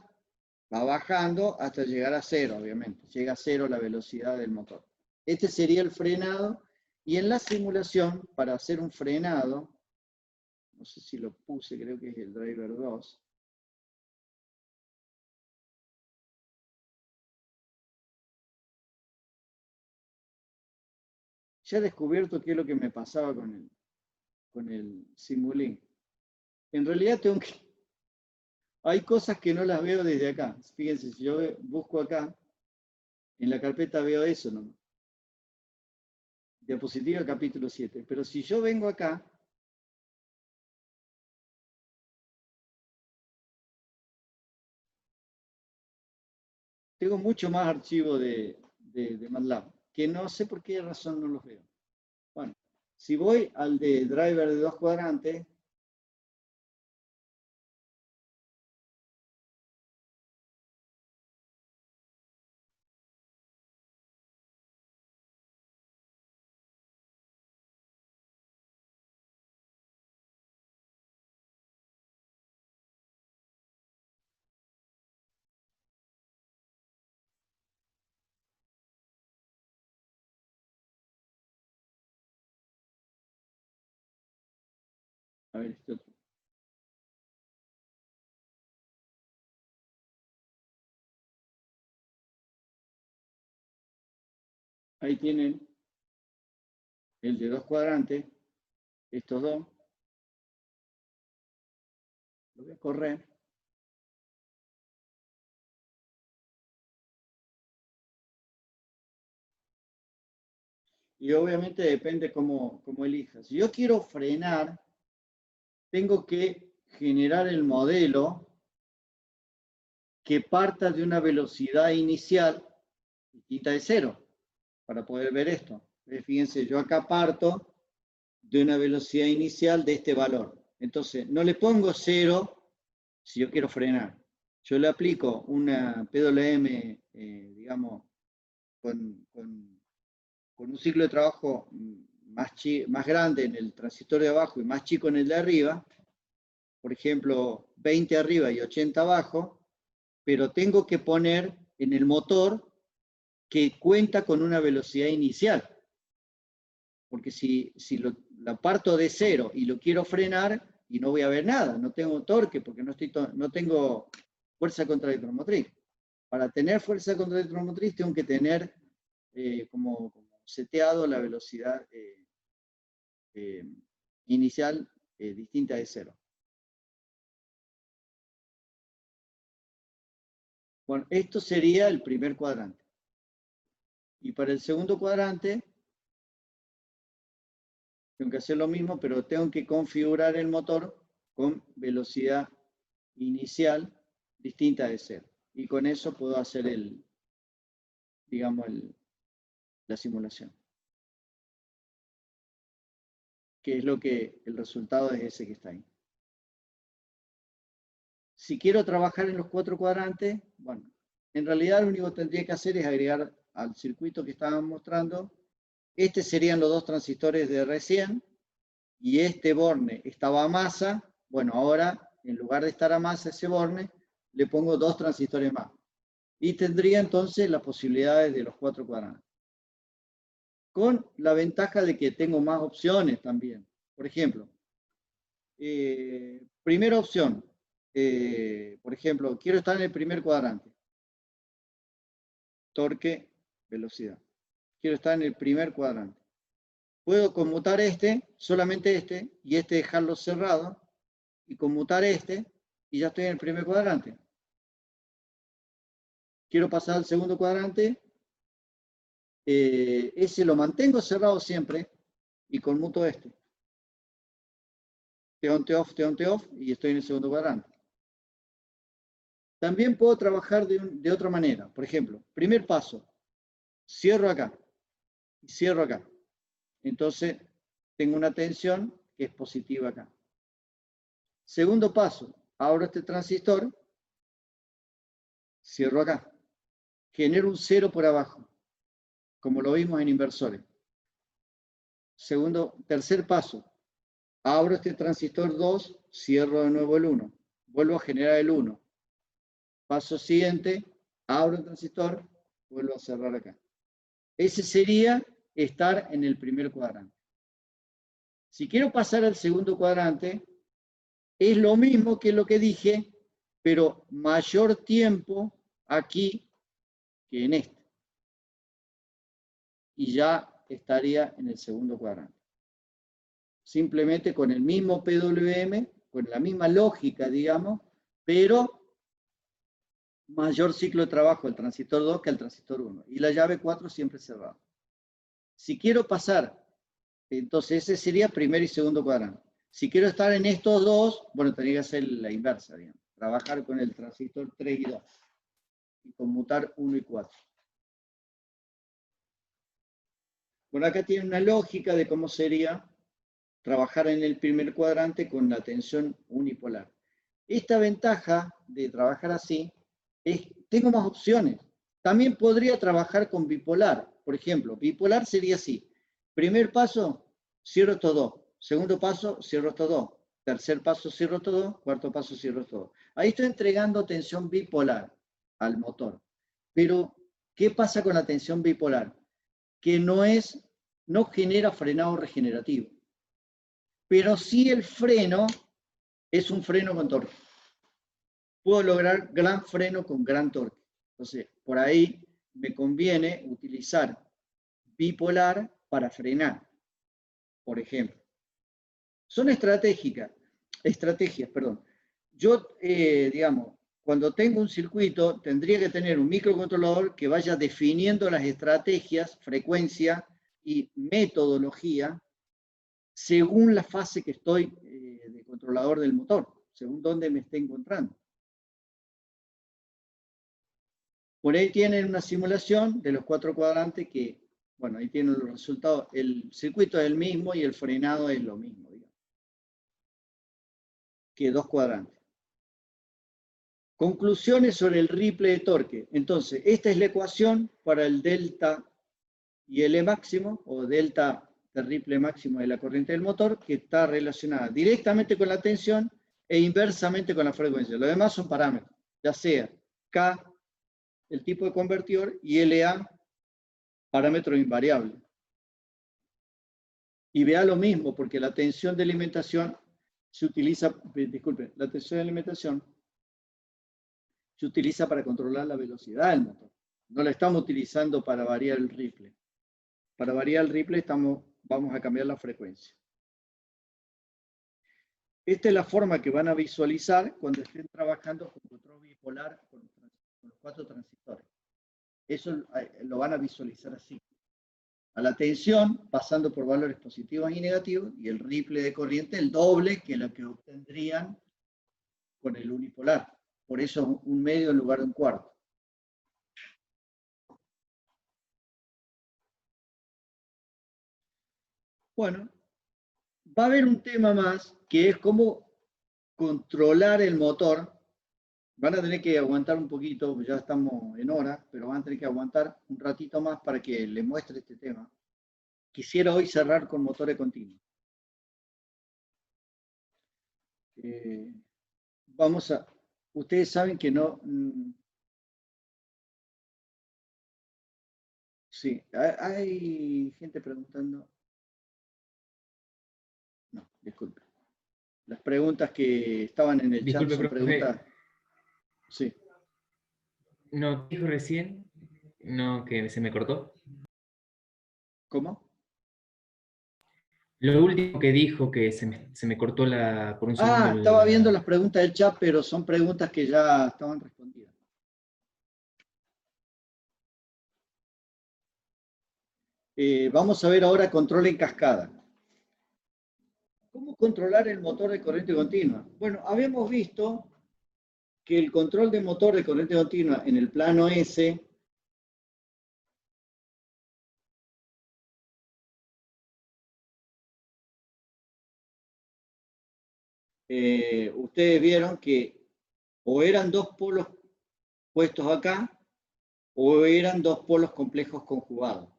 va bajando hasta llegar a cero, obviamente. Llega a cero la velocidad del motor. Este sería el frenado, y en la simulación, para hacer un frenado, no sé si lo puse, creo que es el driver 2. Ya he descubierto qué es lo que me pasaba con el Simulink. En realidad hay cosas que no las veo desde acá. Fíjense, si yo busco acá, en la carpeta veo eso nomás. Diapositiva capítulo 7. Pero si yo vengo acá, tengo mucho más archivos de MATLAB, que no sé por qué razón no los veo. Bueno, si voy al de driver de 2 cuadrantes, a ver, este otro. Ahí tienen el de 2 cuadrantes, estos dos. Lo voy a correr. Y obviamente depende cómo elijas. Si yo quiero frenar, tengo que generar el modelo que parta de una velocidad inicial distinta de cero, para poder ver esto. Fíjense, yo acá parto de una velocidad inicial de este valor. Entonces, no le pongo cero si yo quiero frenar. Yo le aplico una PWM, digamos, con un ciclo de trabajo más grande en el transistor de abajo y más chico en el de arriba, por ejemplo, 20 arriba y 80 abajo, pero tengo que poner en el motor que cuenta con una velocidad inicial. Porque si la parto de cero y lo quiero frenar, y no voy a ver nada, no tengo torque porque no tengo fuerza contraelectromotriz. Para tener fuerza contraelectromotriz tengo que tener como seteado la velocidad inicial distinta de cero. Bueno, esto sería el primer cuadrante. Y para el segundo cuadrante, tengo que hacer lo mismo, pero tengo que configurar el motor con velocidad inicial distinta de cero. Y con eso puedo hacer la simulación. Que es el resultado es ese que está ahí. Si quiero trabajar en los 4 cuadrantes, bueno, en realidad lo único que tendría que hacer es agregar al circuito que estaban mostrando. Serían los 2 transistores de recién, y este borne estaba a masa. Bueno, ahora, en lugar de estar a masa ese borne, le pongo 2 transistores más. Y tendría entonces las posibilidades de los 4 cuadrantes. Con la ventaja de que tengo más opciones también. Por ejemplo, primera opción, por ejemplo, quiero estar en el primer cuadrante. Torque, velocidad. Quiero estar en el primer cuadrante. Puedo conmutar solamente y dejarlo cerrado, y conmutar y ya estoy en el primer cuadrante. Quiero pasar al segundo cuadrante, ese lo mantengo cerrado siempre, y conmuto T-on, T-off, y estoy en el segundo cuadrante. También puedo trabajar de otra manera. Por ejemplo, primer paso, cierro acá y cierro acá. Entonces, tengo una tensión que es positiva acá. Segundo paso, abro este transistor, cierro acá. Genero un 0 por abajo, como lo vimos en inversores. Tercer paso, abro este transistor 2, cierro de nuevo el 1. Vuelvo a generar el 1. Paso siguiente, abro el transistor, vuelvo a cerrar acá. Ese sería estar en el primer cuadrante. Si quiero pasar al segundo cuadrante, es lo mismo que lo que dije, pero mayor tiempo aquí que en este. Y ya estaría en el segundo cuadrante. Simplemente con el mismo PWM, con la misma lógica, digamos, pero mayor ciclo de trabajo el transistor 2 que el transistor 1. Y la llave 4 siempre cerrada. Si quiero pasar, entonces ese sería primer y segundo cuadrante. Si quiero estar en estos dos, bueno, tendría que hacer la inversa, digamos. Trabajar con el transistor 3 y 2. Y conmutar 1 y 4. Bueno, acá tiene una lógica de cómo sería trabajar en el primer cuadrante con la tensión unipolar. Esta ventaja de trabajar así es, tengo más opciones. También podría trabajar con bipolar. Por ejemplo, bipolar sería así. Primer paso, cierro estos dos. Segundo paso, cierro estos dos. Tercer paso, cierro estos dos. Cuarto paso, cierro estos dos. Ahí estoy entregando tensión bipolar al motor. Pero, ¿qué pasa con la tensión bipolar? Que no genera frenado regenerativo. Pero sí el freno es un freno con torque. Puedo lograr gran freno con gran torque. Entonces, por ahí me conviene utilizar bipolar para frenar, por ejemplo. Son estrategias, perdón. Yo, digamos, cuando tengo un circuito, tendría que tener un microcontrolador que vaya definiendo las estrategias, frecuencia y metodología según la fase que estoy de controlador del motor, según dónde me esté encontrando. Por ahí tienen una simulación de los 4 cuadrantes que, bueno, ahí tienen los resultados. El circuito es el mismo y el frenado es lo mismo, digamos, que 2 cuadrantes. Conclusiones sobre el ripple de torque. Entonces, esta es la ecuación para el delta y el E máximo, o delta del ripple máximo de la corriente del motor, que está relacionada directamente con la tensión e inversamente con la frecuencia. Lo demás son parámetros, ya sea K, el tipo de convertidor, y LA, parámetro invariable. Y vea lo mismo, porque la tensión de alimentación se utiliza, disculpe, la tensión de alimentación se utiliza para controlar la velocidad del motor. No la estamos utilizando para variar el ripple. Para variar el ripple vamos a cambiar la frecuencia. Esta es la forma que van a visualizar cuando estén trabajando con control bipolar con los 4 transistores. Eso lo van a visualizar así. A la tensión, pasando por valores positivos y negativos, y el ripple de corriente el doble que lo que obtendrían con el unipolar. Por eso un medio en lugar de un cuarto. Bueno, va a haber un tema más que es cómo controlar el motor. Van a tener que aguantar un poquito, ya estamos en hora, pero van a tener que aguantar un ratito más para que les muestre este tema. Quisiera hoy cerrar con motores continuos. Ustedes saben que no... Sí, hay gente preguntando. No, disculpe. Las preguntas que estaban en el chat son preguntas... Sí. ¿No dijo recién? No, que se me cortó. ¿Cómo? Lo último que dijo que se me cortó por un segundo. Estaba viendo las preguntas del chat, pero son preguntas que ya estaban respondidas. Vamos a ver ahora control en cascada. ¿Cómo controlar el motor de corriente continua? Bueno, habíamos visto que el control de motor de corriente continua en el plano S ustedes vieron que o eran dos polos puestos acá, o eran dos polos complejos conjugados.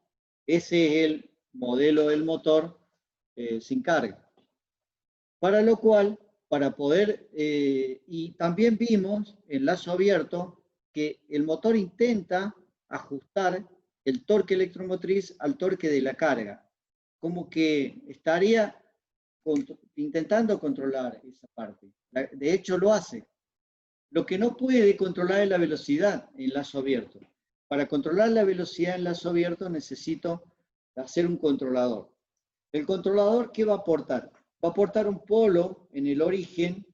Ese es el modelo del motor sin carga. Para lo cual, para poder, y también vimos en lazo abierto que el motor intenta ajustar el torque electromotriz al torque de la carga. Como que estaría intentando controlar esa parte. De hecho, lo hace. Lo que no puede controlar es la velocidad en lazo abierto. Para controlar la velocidad en lazo abierto necesito hacer un controlador. ¿El controlador qué va a aportar? Va a aportar un polo en el origen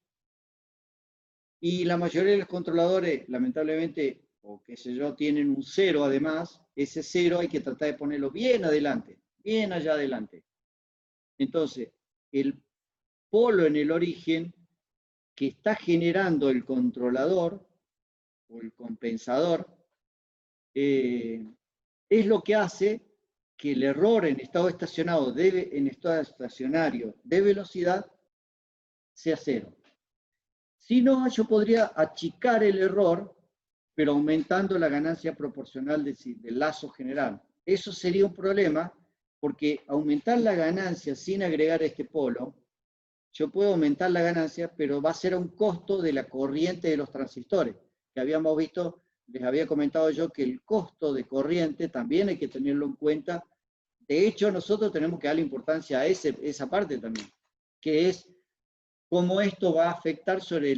y la mayoría de los controladores, lamentablemente, o qué sé yo, tienen un cero además. Ese cero hay que tratar de ponerlo bien adelante, bien allá adelante. Entonces, el polo en el origen que está generando el controlador o el compensador es lo que hace que el error en estado estacionario de velocidad sea cero. Si no, yo podría achicar el error, pero aumentando la ganancia proporcional del lazo general. Eso sería un problema, porque aumentar la ganancia sin agregar este polo, yo puedo aumentar la ganancia, pero va a ser a un costo de la corriente de los transistores, que habíamos visto, les había comentado yo que el costo de corriente también hay que tenerlo en cuenta. De hecho, nosotros tenemos que darle importancia a esa parte también, que es cómo esto va a afectar sobre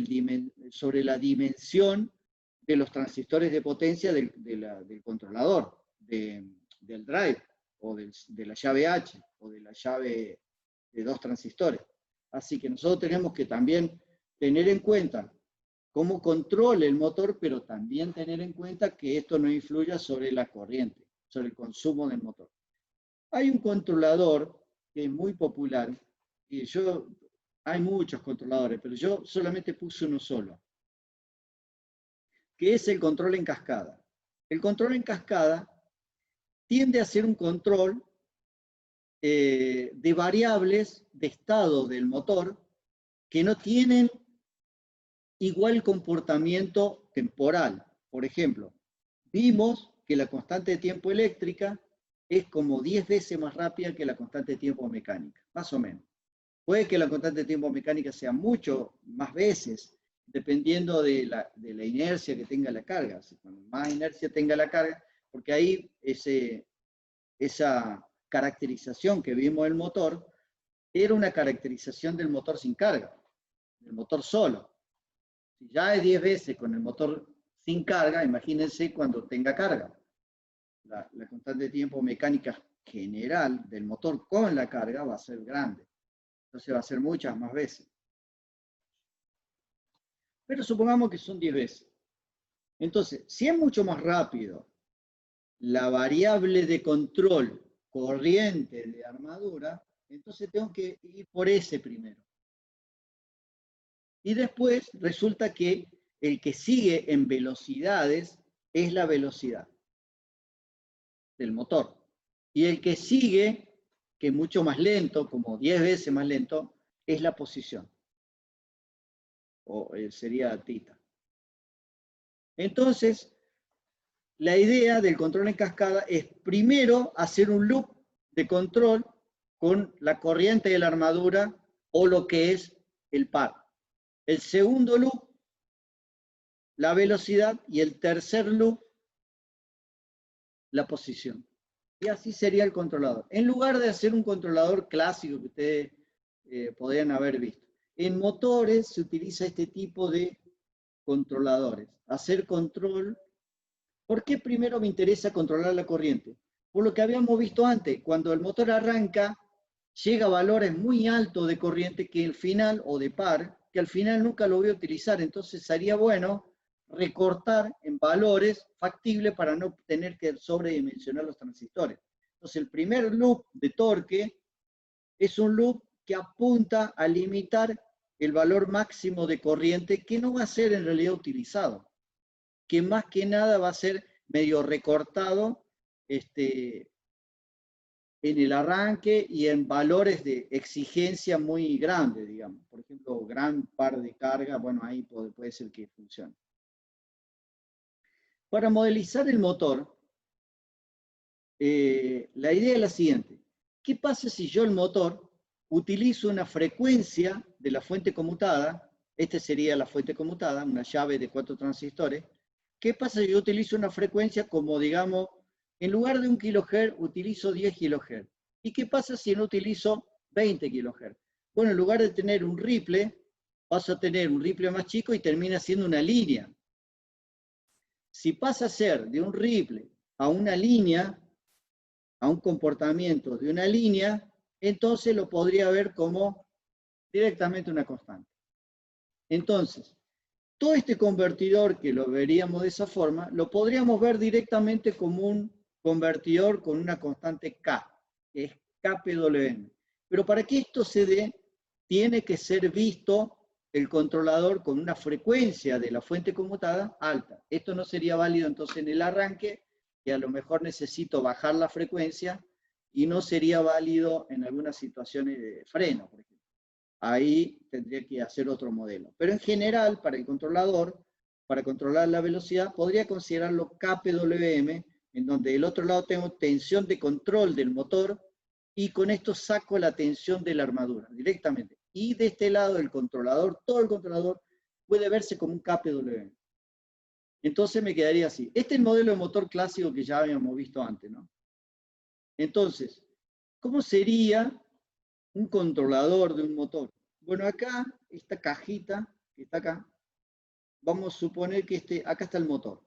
la dimensión de los transistores de potencia del controlador, del drive, o de la llave H, o de la llave de 2 transistores. Así que nosotros tenemos que también tener en cuenta cómo controla el motor, pero también tener en cuenta que esto no influya sobre la corriente, sobre el consumo del motor. Hay un controlador que es muy popular, y hay muchos controladores, pero yo solamente puse uno solo, que es el control en cascada. El control en cascada tiende a ser un control de variables de estado del motor que no tienen igual comportamiento temporal. Por ejemplo, vimos que la constante de tiempo eléctrica es como 10 veces más rápida que la constante de tiempo mecánica, más o menos. Puede que la constante de tiempo mecánica sea mucho más veces, dependiendo de la inercia que tenga la carga. Cuanto más inercia tenga la carga, porque ahí esa caracterización que vimos del motor era una caracterización del motor sin carga, del motor solo. Si ya es 10 veces con el motor sin carga, imagínense cuando tenga carga. La constante de tiempo mecánica general del motor con la carga va a ser grande. Entonces va a ser muchas más veces. Pero supongamos que son 10 veces. Entonces, si es mucho más rápido la variable de control corriente de armadura, entonces tengo que ir por ese primero. Y después resulta que el que sigue en velocidades es la velocidad del motor. Y el que sigue, que es mucho más lento, como 10 veces más lento, es la posición. O sería tita. Entonces, la idea del control en cascada es primero hacer un loop de control con la corriente de la armadura o lo que es el par. El segundo loop, la velocidad, y el tercer loop, la posición. Y así sería el controlador. En lugar de hacer un controlador clásico que ustedes podrían haber visto. En motores se utiliza este tipo de controladores. Hacer control. ¿Por qué primero me interesa controlar la corriente? Por lo que habíamos visto antes, cuando el motor arranca, llega a valores muy altos de corriente que al final, o de par, que al final nunca lo voy a utilizar. Entonces sería bueno recortar en valores factibles para no tener que sobredimensionar los transistores. Entonces el primer loop de torque es un loop que apunta a limitar el valor máximo de corriente que no va a ser en realidad utilizado, que más que nada va a ser medio recortado en el arranque y en valores de exigencia muy grandes, digamos. Por ejemplo, gran par de carga, bueno, ahí puede ser que funcione. Para modelizar el motor, la idea es la siguiente. ¿Qué pasa si yo el motor utilizo una frecuencia de la fuente conmutada? Esta sería la fuente conmutada, una llave de 4 transistores. ¿Qué pasa si yo utilizo una frecuencia como, digamos, en lugar de 1 kHz, utilizo 10 kHz? ¿Y qué pasa si no utilizo 20 kHz? Bueno, en lugar de tener un ripple, paso a tener un ripple más chico y termina siendo una línea. Si pasa a ser de un ripple a una línea, a un comportamiento de una línea, entonces lo podría ver como directamente una constante. Entonces, todo este convertidor que lo veríamos de esa forma, lo podríamos ver directamente como un convertidor con una constante K, que es kPWM. Pero para que esto se dé, tiene que ser visto el controlador con una frecuencia de la fuente conmutada alta. Esto no sería válido entonces en el arranque, que a lo mejor necesito bajar la frecuencia, y no sería válido en algunas situaciones de freno, por ejemplo. Ahí tendría que hacer otro modelo. Pero en general, para el controlador, para controlar la velocidad, podría considerarlo kPWM, en donde del otro lado tengo tensión de control del motor, y con esto saco la tensión de la armadura directamente. Y de este lado el controlador, todo el controlador, puede verse como un kPWM. Entonces me quedaría así. Este es el modelo de motor clásico que ya habíamos visto antes, ¿no? Entonces, ¿cómo sería un controlador de un motor? Bueno, acá, esta cajita que está acá, vamos a suponer que acá está el motor.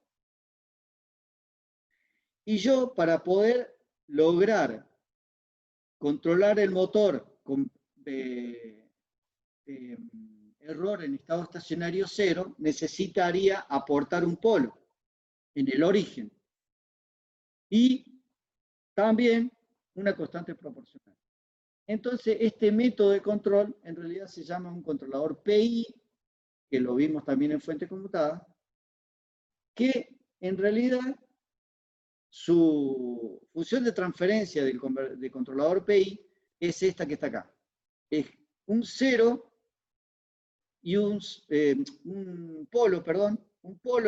Y yo, para poder lograr controlar el motor con error en estado estacionario cero, necesitaría aportar un polo en el origen. Y también una constante proporcional. Entonces, este método de control en realidad se llama un controlador PI, que lo vimos también en fuente conmutada, que en realidad su función de transferencia del controlador PI es esta que está acá. Es un 0 y un polo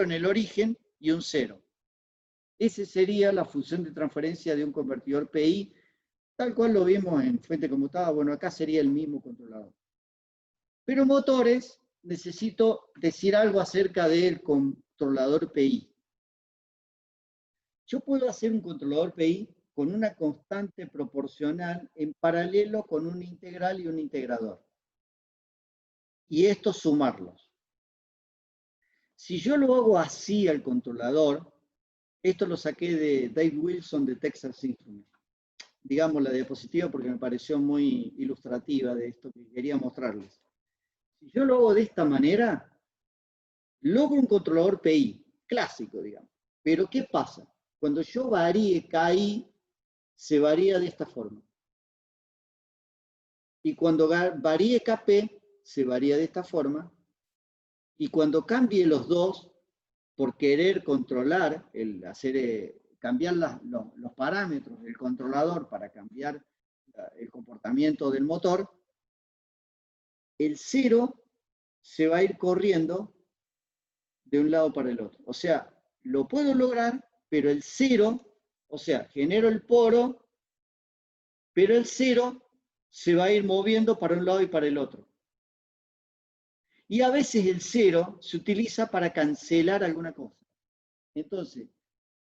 en el origen y un 0. Esa sería la función de transferencia de un convertidor PI, tal cual lo vimos en fuente conmutada. Bueno, acá sería el mismo controlador. Pero motores, necesito decir algo acerca del controlador PI. Yo puedo hacer un controlador PI con una constante proporcional en paralelo con un integral y un integrador. Y esto sumarlos. Si yo lo hago así al controlador, esto lo saqué de Dave Wilson de Texas Instruments. Digamos la diapositiva porque me pareció muy ilustrativa de esto que quería mostrarles. Si yo lo hago de esta manera, logro un controlador PI, clásico, digamos. Pero ¿qué pasa? Cuando yo varíe KI, se varía de esta forma. Y cuando varíe KP, se varía de esta forma. Y cuando cambie los dos, por querer controlar, cambiar los parámetros del controlador para cambiar el comportamiento del motor, el 0 se va a ir corriendo de un lado para el otro. O sea, lo puedo lograr, pero el 0, o sea, genero el poro, pero el 0 se va a ir moviendo para un lado y para el otro. Y a veces el 0 se utiliza para cancelar alguna cosa. Entonces,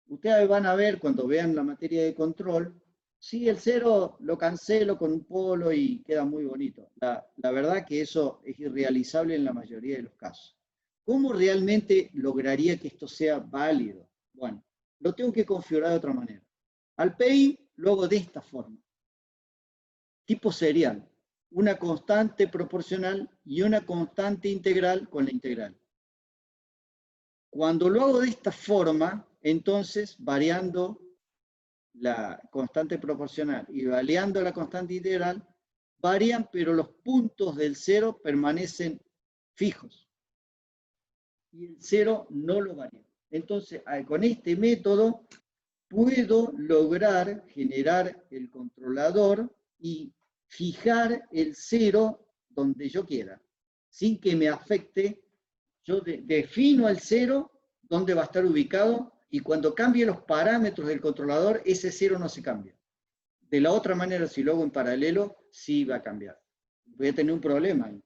ustedes van a ver cuando vean la materia de control, sí, el 0 lo cancelo con un polo y queda muy bonito. La verdad que eso es irrealizable en la mayoría de los casos. ¿Cómo realmente lograría que esto sea válido? Bueno, lo tengo que configurar de otra manera. Al PI lo hago de esta forma. Tipo serial. Una constante proporcional y una constante integral con la integral. Cuando lo hago de esta forma, entonces, variando la constante proporcional y variando la constante integral, varían, pero los puntos del 0 permanecen fijos. Y el 0 no lo varía. Entonces, con este método puedo lograr generar el controlador y fijar el 0 donde yo quiera, sin que me afecte. Yo defino el 0, dónde va a estar ubicado, y cuando cambie los parámetros del controlador, ese 0 no se cambia. De la otra manera, si lo hago en paralelo, sí va a cambiar. Voy a tener un problema ahí,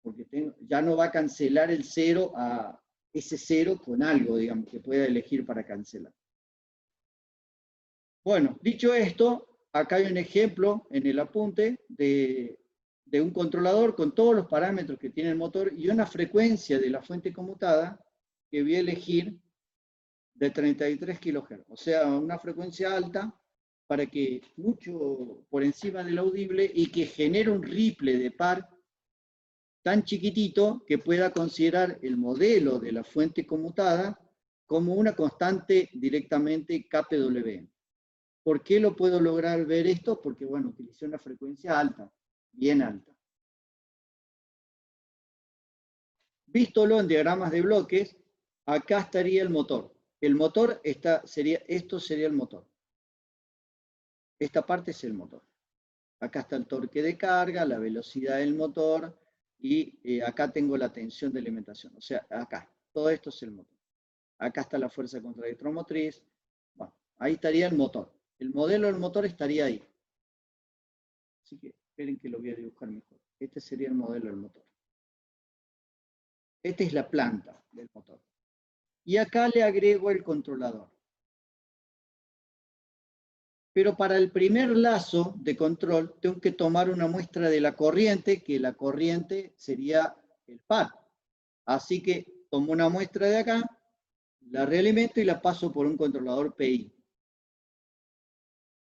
porque ya no va a cancelar el 0 a ese 0 con algo, digamos, que pueda elegir para cancelar. Bueno, dicho esto, acá hay un ejemplo en el apunte de un controlador con todos los parámetros que tiene el motor y una frecuencia de la fuente conmutada que voy a elegir de 33 kHz. O sea, una frecuencia alta para que mucho por encima del audible y que genere un ripple de par tan chiquitito que pueda considerar el modelo de la fuente conmutada como una constante directamente kPW. ¿Por qué lo puedo lograr ver esto? Porque, bueno, utilicé una frecuencia alta, bien alta. Vístolo en diagramas de bloques, acá estaría el motor. El motor esto sería el motor. Esta parte es el motor. Acá está el torque de carga, la velocidad del motor, y acá tengo la tensión de alimentación. O sea, acá, todo esto es el motor. Acá está la fuerza contraelectromotriz. Bueno, ahí estaría el motor. El modelo del motor estaría ahí. Así que esperen que lo voy a dibujar mejor. Este sería el modelo del motor. Esta es la planta del motor. Y acá le agrego el controlador. Pero para el primer lazo de control tengo que tomar una muestra de la corriente, que la corriente sería el par. Así que tomo una muestra de acá, la realimento y la paso por un controlador PI.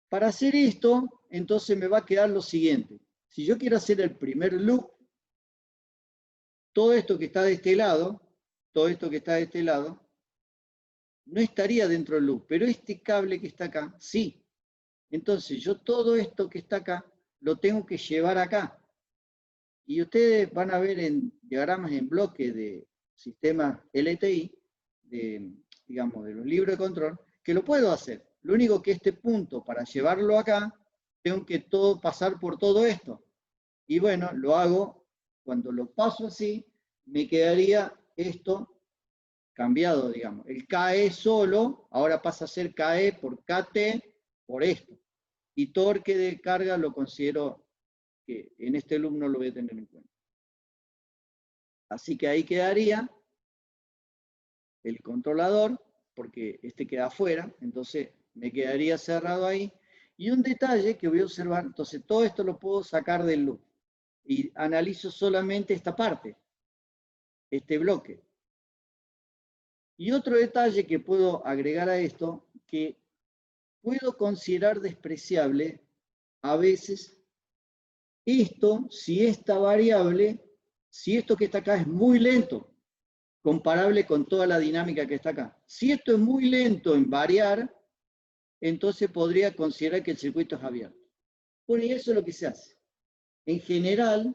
Para hacer esto, entonces me va a quedar lo siguiente. Si yo quiero hacer el primer loop, todo esto que está de este lado, no estaría dentro del loop, pero este cable que está acá, sí. Entonces yo todo esto que está acá, lo tengo que llevar acá. Y ustedes van a ver en diagramas en bloque de sistemas LTI, digamos, de los libros de control, que lo puedo hacer. Lo único que este punto, para llevarlo acá, tengo que pasar por todo esto. Y bueno, lo hago, cuando lo paso así, me quedaría esto cambiado, digamos. El KE solo, ahora pasa a ser KE por KT por esto. Y torque de carga lo considero que en este loop no lo voy a tener en cuenta. Así que ahí quedaría el controlador, porque este queda afuera, entonces me quedaría cerrado ahí. Y un detalle que voy a observar, entonces todo esto lo puedo sacar del loop y analizo solamente esta parte, este bloque. Y otro detalle que puedo agregar a esto, que puedo considerar despreciable a veces esto, si esta variable, si esto que está acá es muy lento, comparable con toda la dinámica que está acá. Si esto es muy lento en variar, entonces podría considerar que el circuito es abierto. Bueno, y eso es lo que se hace. En general,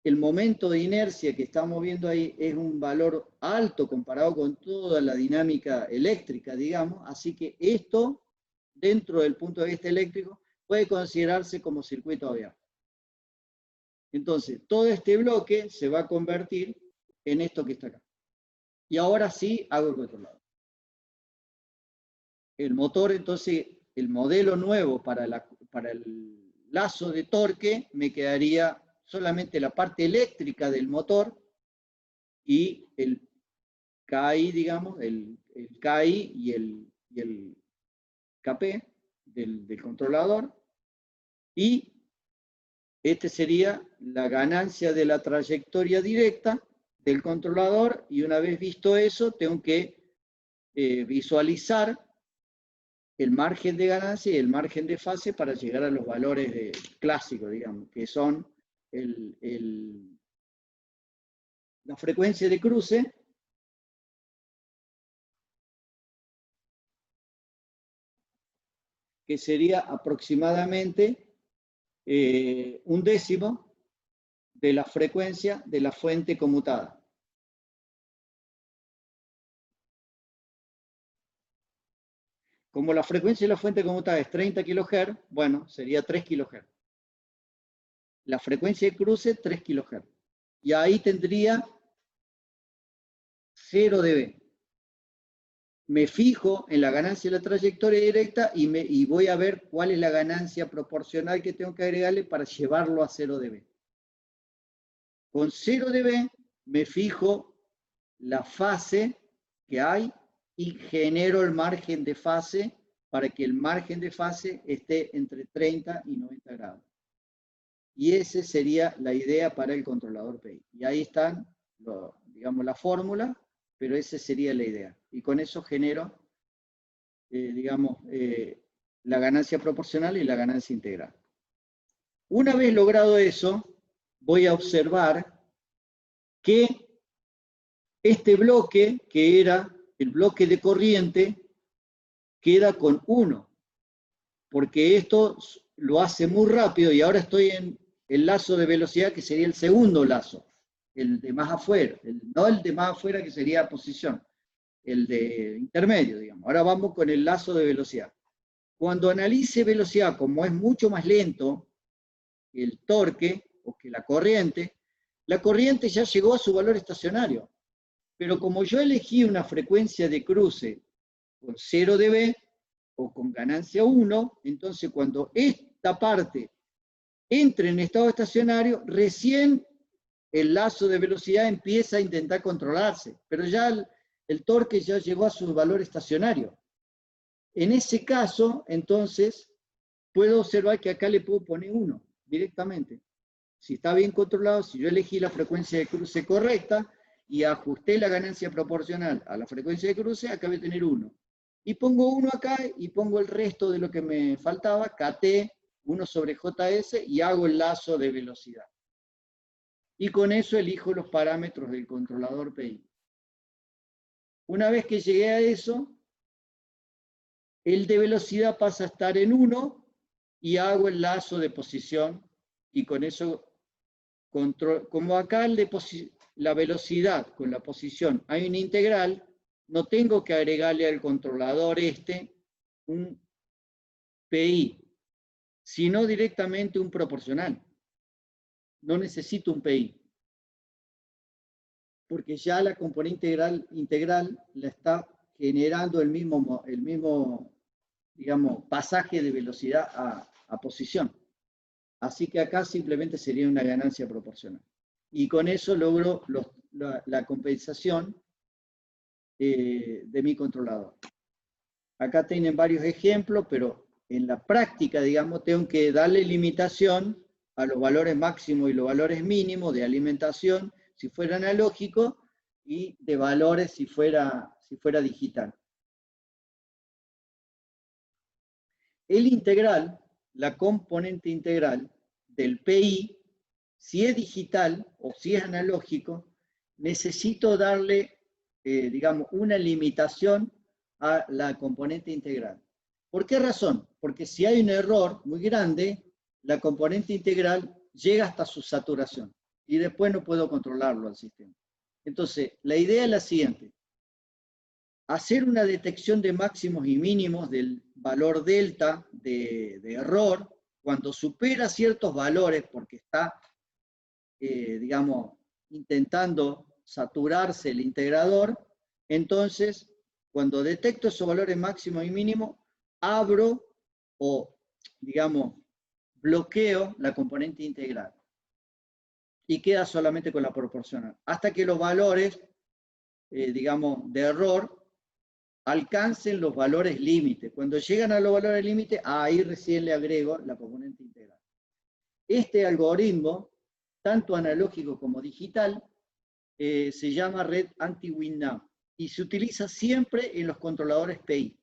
el momento de inercia que estamos viendo ahí es un valor alto comparado con toda la dinámica eléctrica, digamos, así que esto, dentro del punto de vista eléctrico, puede considerarse como circuito abierto. Entonces, todo este bloque se va a convertir en esto que está acá. Y ahora sí hago el controlador. El motor, entonces, el modelo nuevo para el lazo de torque, me quedaría solamente la parte eléctrica del motor y el KI, digamos, el KI y el KP del controlador. Y este sería la ganancia de la trayectoria directa del controlador, y una vez visto eso, tengo que visualizar el margen de ganancia y el margen de fase para llegar a los valores clásicos, digamos, que son la frecuencia de cruce, que sería aproximadamente un décimo de la frecuencia de la fuente conmutada. Como la frecuencia de la fuente conmutada es 30 kHz, bueno, sería 3 kHz. La frecuencia de cruce, 3 kHz. Y ahí tendría 0 dB. Me fijo en la ganancia de la trayectoria directa y voy a ver cuál es la ganancia proporcional que tengo que agregarle para llevarlo a 0 dB. Con 0 dB me fijo la fase que hay y genero el margen de fase para que el margen de fase esté entre 30 y 90 grados. Y esa sería la idea para el controlador PI. Y ahí están, digamos, la fórmula, pero esa sería la idea. Y con eso genero, digamos, la ganancia proporcional y la ganancia integral. Una vez logrado eso, voy a observar que este bloque, que era el bloque de corriente, queda con 1, porque esto lo hace muy rápido y ahora estoy en el lazo de velocidad, que sería el segundo lazo, el de más afuera, no el de más afuera que sería posición, el de intermedio, digamos. Ahora vamos con el lazo de velocidad. Cuando analice velocidad, como es mucho más lento el torque o que la corriente ya llegó a su valor estacionario. Pero como yo elegí una frecuencia de cruce con 0 dB o con ganancia 1, entonces cuando esta parte entre en estado estacionario, recién el lazo de velocidad empieza a intentar controlarse, pero ya el torque ya llegó a su valor estacionario. En ese caso, entonces, puedo observar que acá le puedo poner 1 directamente. Si está bien controlado, si yo elegí la frecuencia de cruce correcta y ajusté la ganancia proporcional a la frecuencia de cruce, acá voy a tener 1. Y pongo 1 acá y pongo el resto de lo que me faltaba, KT, 1 sobre JS, y hago el lazo de velocidad. Y con eso elijo los parámetros del controlador PI. Una vez que llegué a eso, el de velocidad pasa a estar en 1 y hago el lazo de posición, y con eso controlo. Como acá la velocidad con la posición hay una integral, no tengo que agregarle al controlador un PI, sino directamente un proporcional. No necesito un PI, porque ya la componente integral la está generando el mismo digamos, pasaje de velocidad a posición. Así que acá simplemente sería una ganancia proporcional. Y con eso logro la compensación de mi controlador. Acá tienen varios ejemplos, pero en la práctica, digamos, tengo que darle limitación a los valores máximos y los valores mínimos de alimentación, si fuera analógico, y de valores si fuera digital. El integral, la componente integral del PI, si es digital o si es analógico, necesito darle, digamos, una limitación a la componente integral. ¿Por qué razón? Porque si hay un error muy grande, la componente integral llega hasta su saturación y después no puedo controlarlo al sistema. Entonces, la idea es la siguiente: hacer una detección de máximos y mínimos del valor delta de error. Cuando supera ciertos valores, porque está, digamos, intentando saturarse el integrador, entonces, cuando detecto esos valores máximos y mínimos, abro o, digamos, bloqueo la componente integral. Y queda solamente con la proporcional. Hasta que los valores, digamos, de error alcancen los valores límite. Cuando llegan a los valores límite, ahí recién le agrego la componente integral. Este algoritmo, tanto analógico como digital, se llama red anti-windnow y se utiliza siempre en los controladores PI,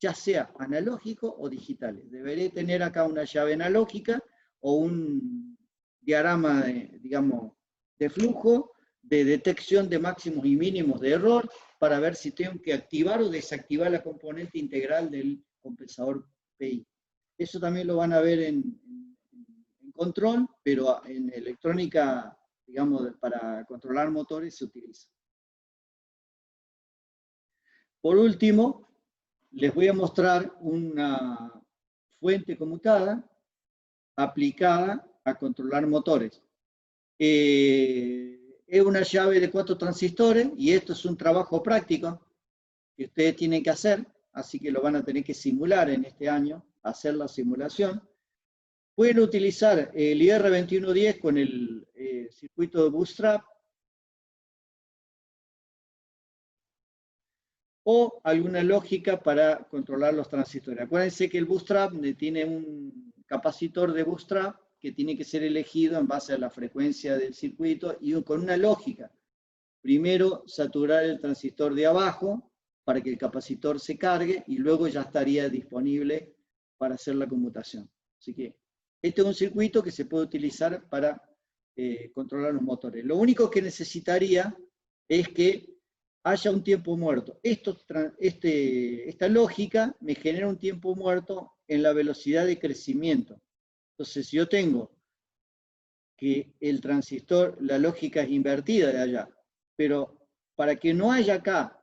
ya sea analógico o digitales. Deberé tener acá una llave analógica o un diagrama digamos, de flujo de detección de máximos y mínimos de error para ver si tengo que activar o desactivar la componente integral del compensador PI. Eso también lo van a ver en control, pero en electrónica, digamos, para controlar motores se utiliza. Por último, les voy a mostrar una fuente conmutada aplicada a controlar motores. Es una llave de 4 transistores y esto es un trabajo práctico que ustedes tienen que hacer, así que lo van a tener que simular en este año, hacer la simulación. Pueden utilizar el IR2110 con el circuito de bootstrap o alguna lógica para controlar los transistores. Acuérdense que el bootstrap tiene un capacitor de bootstrap que tiene que ser elegido en base a la frecuencia del circuito y con una lógica. Primero saturar el transistor de abajo para que el capacitor se cargue y luego ya estaría disponible para hacer la conmutación. Así que este es un circuito que se puede utilizar para controlar los motores. Lo único que necesitaría es que haya un tiempo muerto. Esta lógica me genera un tiempo muerto en la velocidad de crecimiento. Entonces, si yo tengo que el transistor, la lógica es invertida de allá, pero para que no haya acá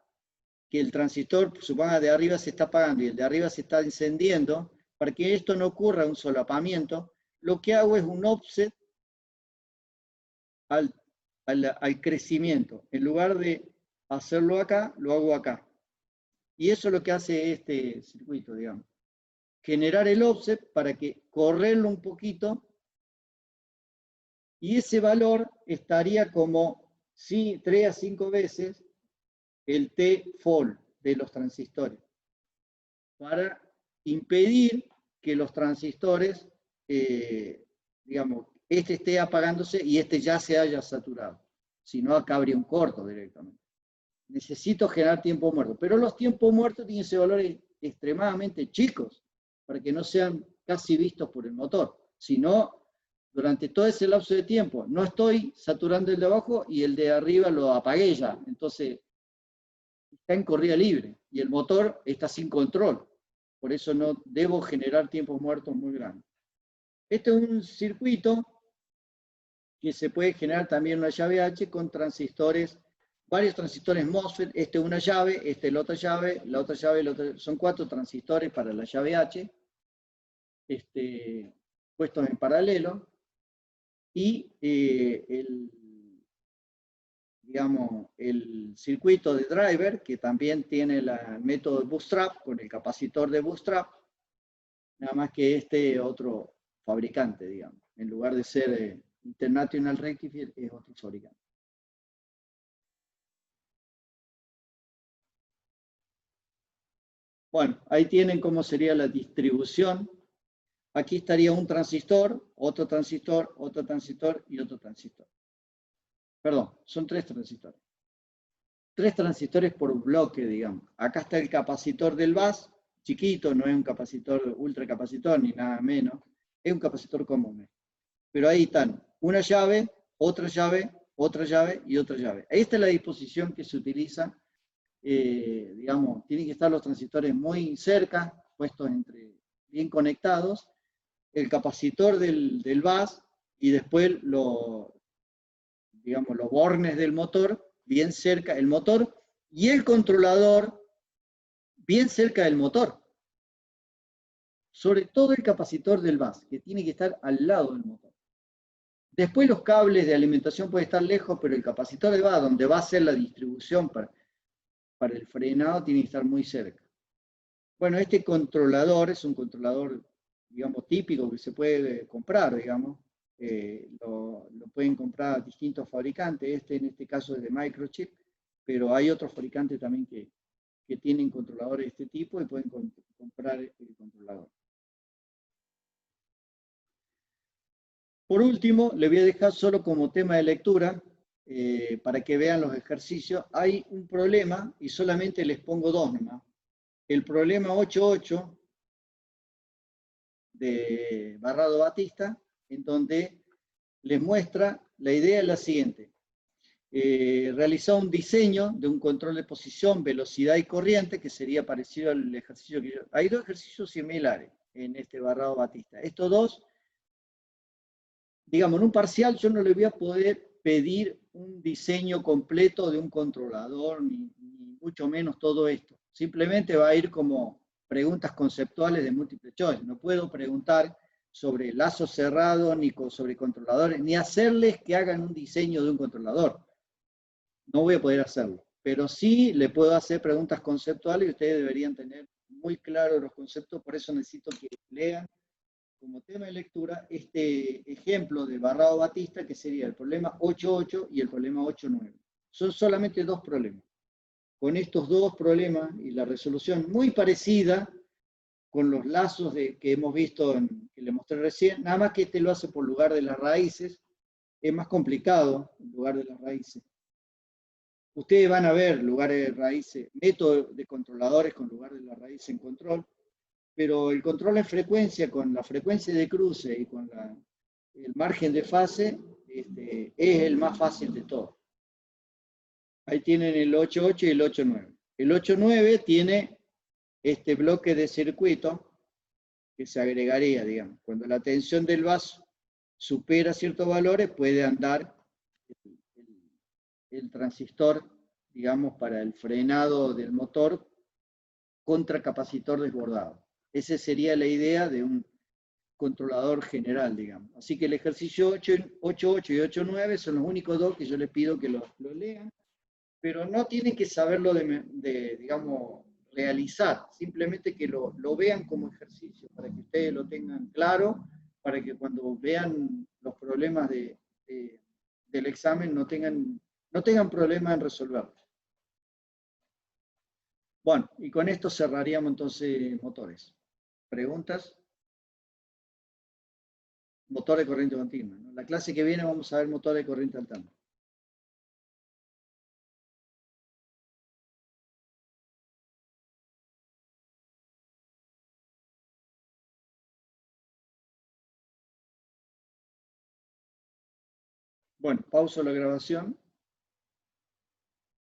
que el transistor, suponga, de arriba se está apagando y el de arriba se está encendiendo, para que esto no ocurra un solapamiento, lo que hago es un offset al crecimiento. En lugar de hacerlo acá, lo hago acá. Y eso es lo que hace este circuito, digamos. Generar el offset para que correrlo un poquito y ese valor estaría como 3 a 5 veces el T-fall de los transistores para impedir que los transistores, digamos, este esté apagándose y este ya se haya saturado. Si no, acá habría un corto directamente. Necesito generar tiempo muerto, pero los tiempos muertos tienen ese valores extremadamente chicos para que no sean casi vistos por el motor. Si no, durante todo ese lapso de tiempo no estoy saturando el de abajo y el de arriba lo apagué ya. Entonces, está en corrida libre y el motor está sin control. Por eso no debo generar tiempos muertos muy grandes. Este es un circuito que se puede generar también una llave H con transistores, varios transistores MOSFET. Este es una llave, este es la otra llave, la otra llave, son 4 transistores para la llave H, puestos en paralelo. Y digamos, el circuito de driver, que también tiene el método de bootstrap, con el capacitor de bootstrap, nada más que otro fabricante, digamos. En lugar de ser International Rectifier, es otro fabricante. Bueno, ahí tienen cómo sería la distribución. Aquí estaría un transistor, otro transistor, otro transistor y otro transistor. Perdón, son 3 transistores. 3 transistores por bloque, digamos. Acá está el capacitor del bus, chiquito, no es un capacitor ultracapacitor ni nada menos, es un capacitor común. Pero ahí están una llave, otra llave, otra llave y otra llave. Esta es la disposición que se utiliza, digamos, tienen que estar los transistores muy cerca, puestos bien conectados, el capacitor del bus y después digamos, los bornes del motor bien cerca, el motor y el controlador bien cerca del motor. Sobre todo el capacitor del bus, que tiene que estar al lado del motor. Después los cables de alimentación pueden estar lejos, pero el capacitor de bus, donde va a ser la distribución para el frenado, tiene que estar muy cerca. Bueno, este controlador es un controlador, digamos, típico que se puede comprar, digamos. Lo pueden comprar distintos fabricantes. En este caso es de Microchip, pero hay otros fabricantes también que tienen controladores de este tipo y pueden comprar el controlador. Por último, le voy a dejar solo como tema de lectura, para que vean los ejercicios. Hay un problema y solamente les pongo 2 nomás. El problema 8.8 de Barrado Batista, en donde les muestra, la idea es la siguiente. Realizar un diseño de un control de posición, velocidad y corriente, que sería parecido al ejercicio que yo... Hay 2 ejercicios similares en este Barrado Batista. Estos 2 digamos, en un parcial yo no le voy a poder pedir un diseño completo de un controlador, ni mucho menos todo esto. Simplemente va a ir como preguntas conceptuales de múltiple choice. No puedo preguntar sobre lazos cerrados, ni sobre controladores, ni hacerles que hagan un diseño de un controlador. No voy a poder hacerlo. Pero sí le puedo hacer preguntas conceptuales y ustedes deberían tener muy claros los conceptos, por eso necesito que lean como tema de lectura este ejemplo de Barrado-Batista, que sería el problema 8.8 y el problema 8.9. Son solamente dos problemas. Con estos dos problemas y la resolución muy parecida con los lazos que hemos visto, que le mostré recién, nada más que este lo hace por lugar de las raíces, es más complicado en lugar de las raíces. Ustedes van a ver lugares de raíces, métodos de controladores con lugar de la raíz en control, pero el control en frecuencia con la frecuencia de cruce y con el margen de fase es el más fácil de todos. Ahí tienen el 8.8 y el 8.9. El 8.9 tiene este bloque de circuito que se agregaría, digamos. Cuando la tensión del vaso supera ciertos valores, puede andar el transistor, digamos, para el frenado del motor contra capacitor desbordado. Esa sería la idea de un controlador general, digamos. Así que el ejercicio 8.8 y 8.9 son los únicos dos que yo les pido que lo lean, pero no tienen que saberlo digamos, realizar, simplemente que lo vean como ejercicio, para que ustedes lo tengan claro, para que cuando vean los problemas del examen no tengan problema en resolverlos. Bueno, y con esto cerraríamos entonces motores. ¿Preguntas? Motor de corriente continua, ¿no? La clase que viene vamos a ver motor de corriente alterna. Bueno, pauso la grabación.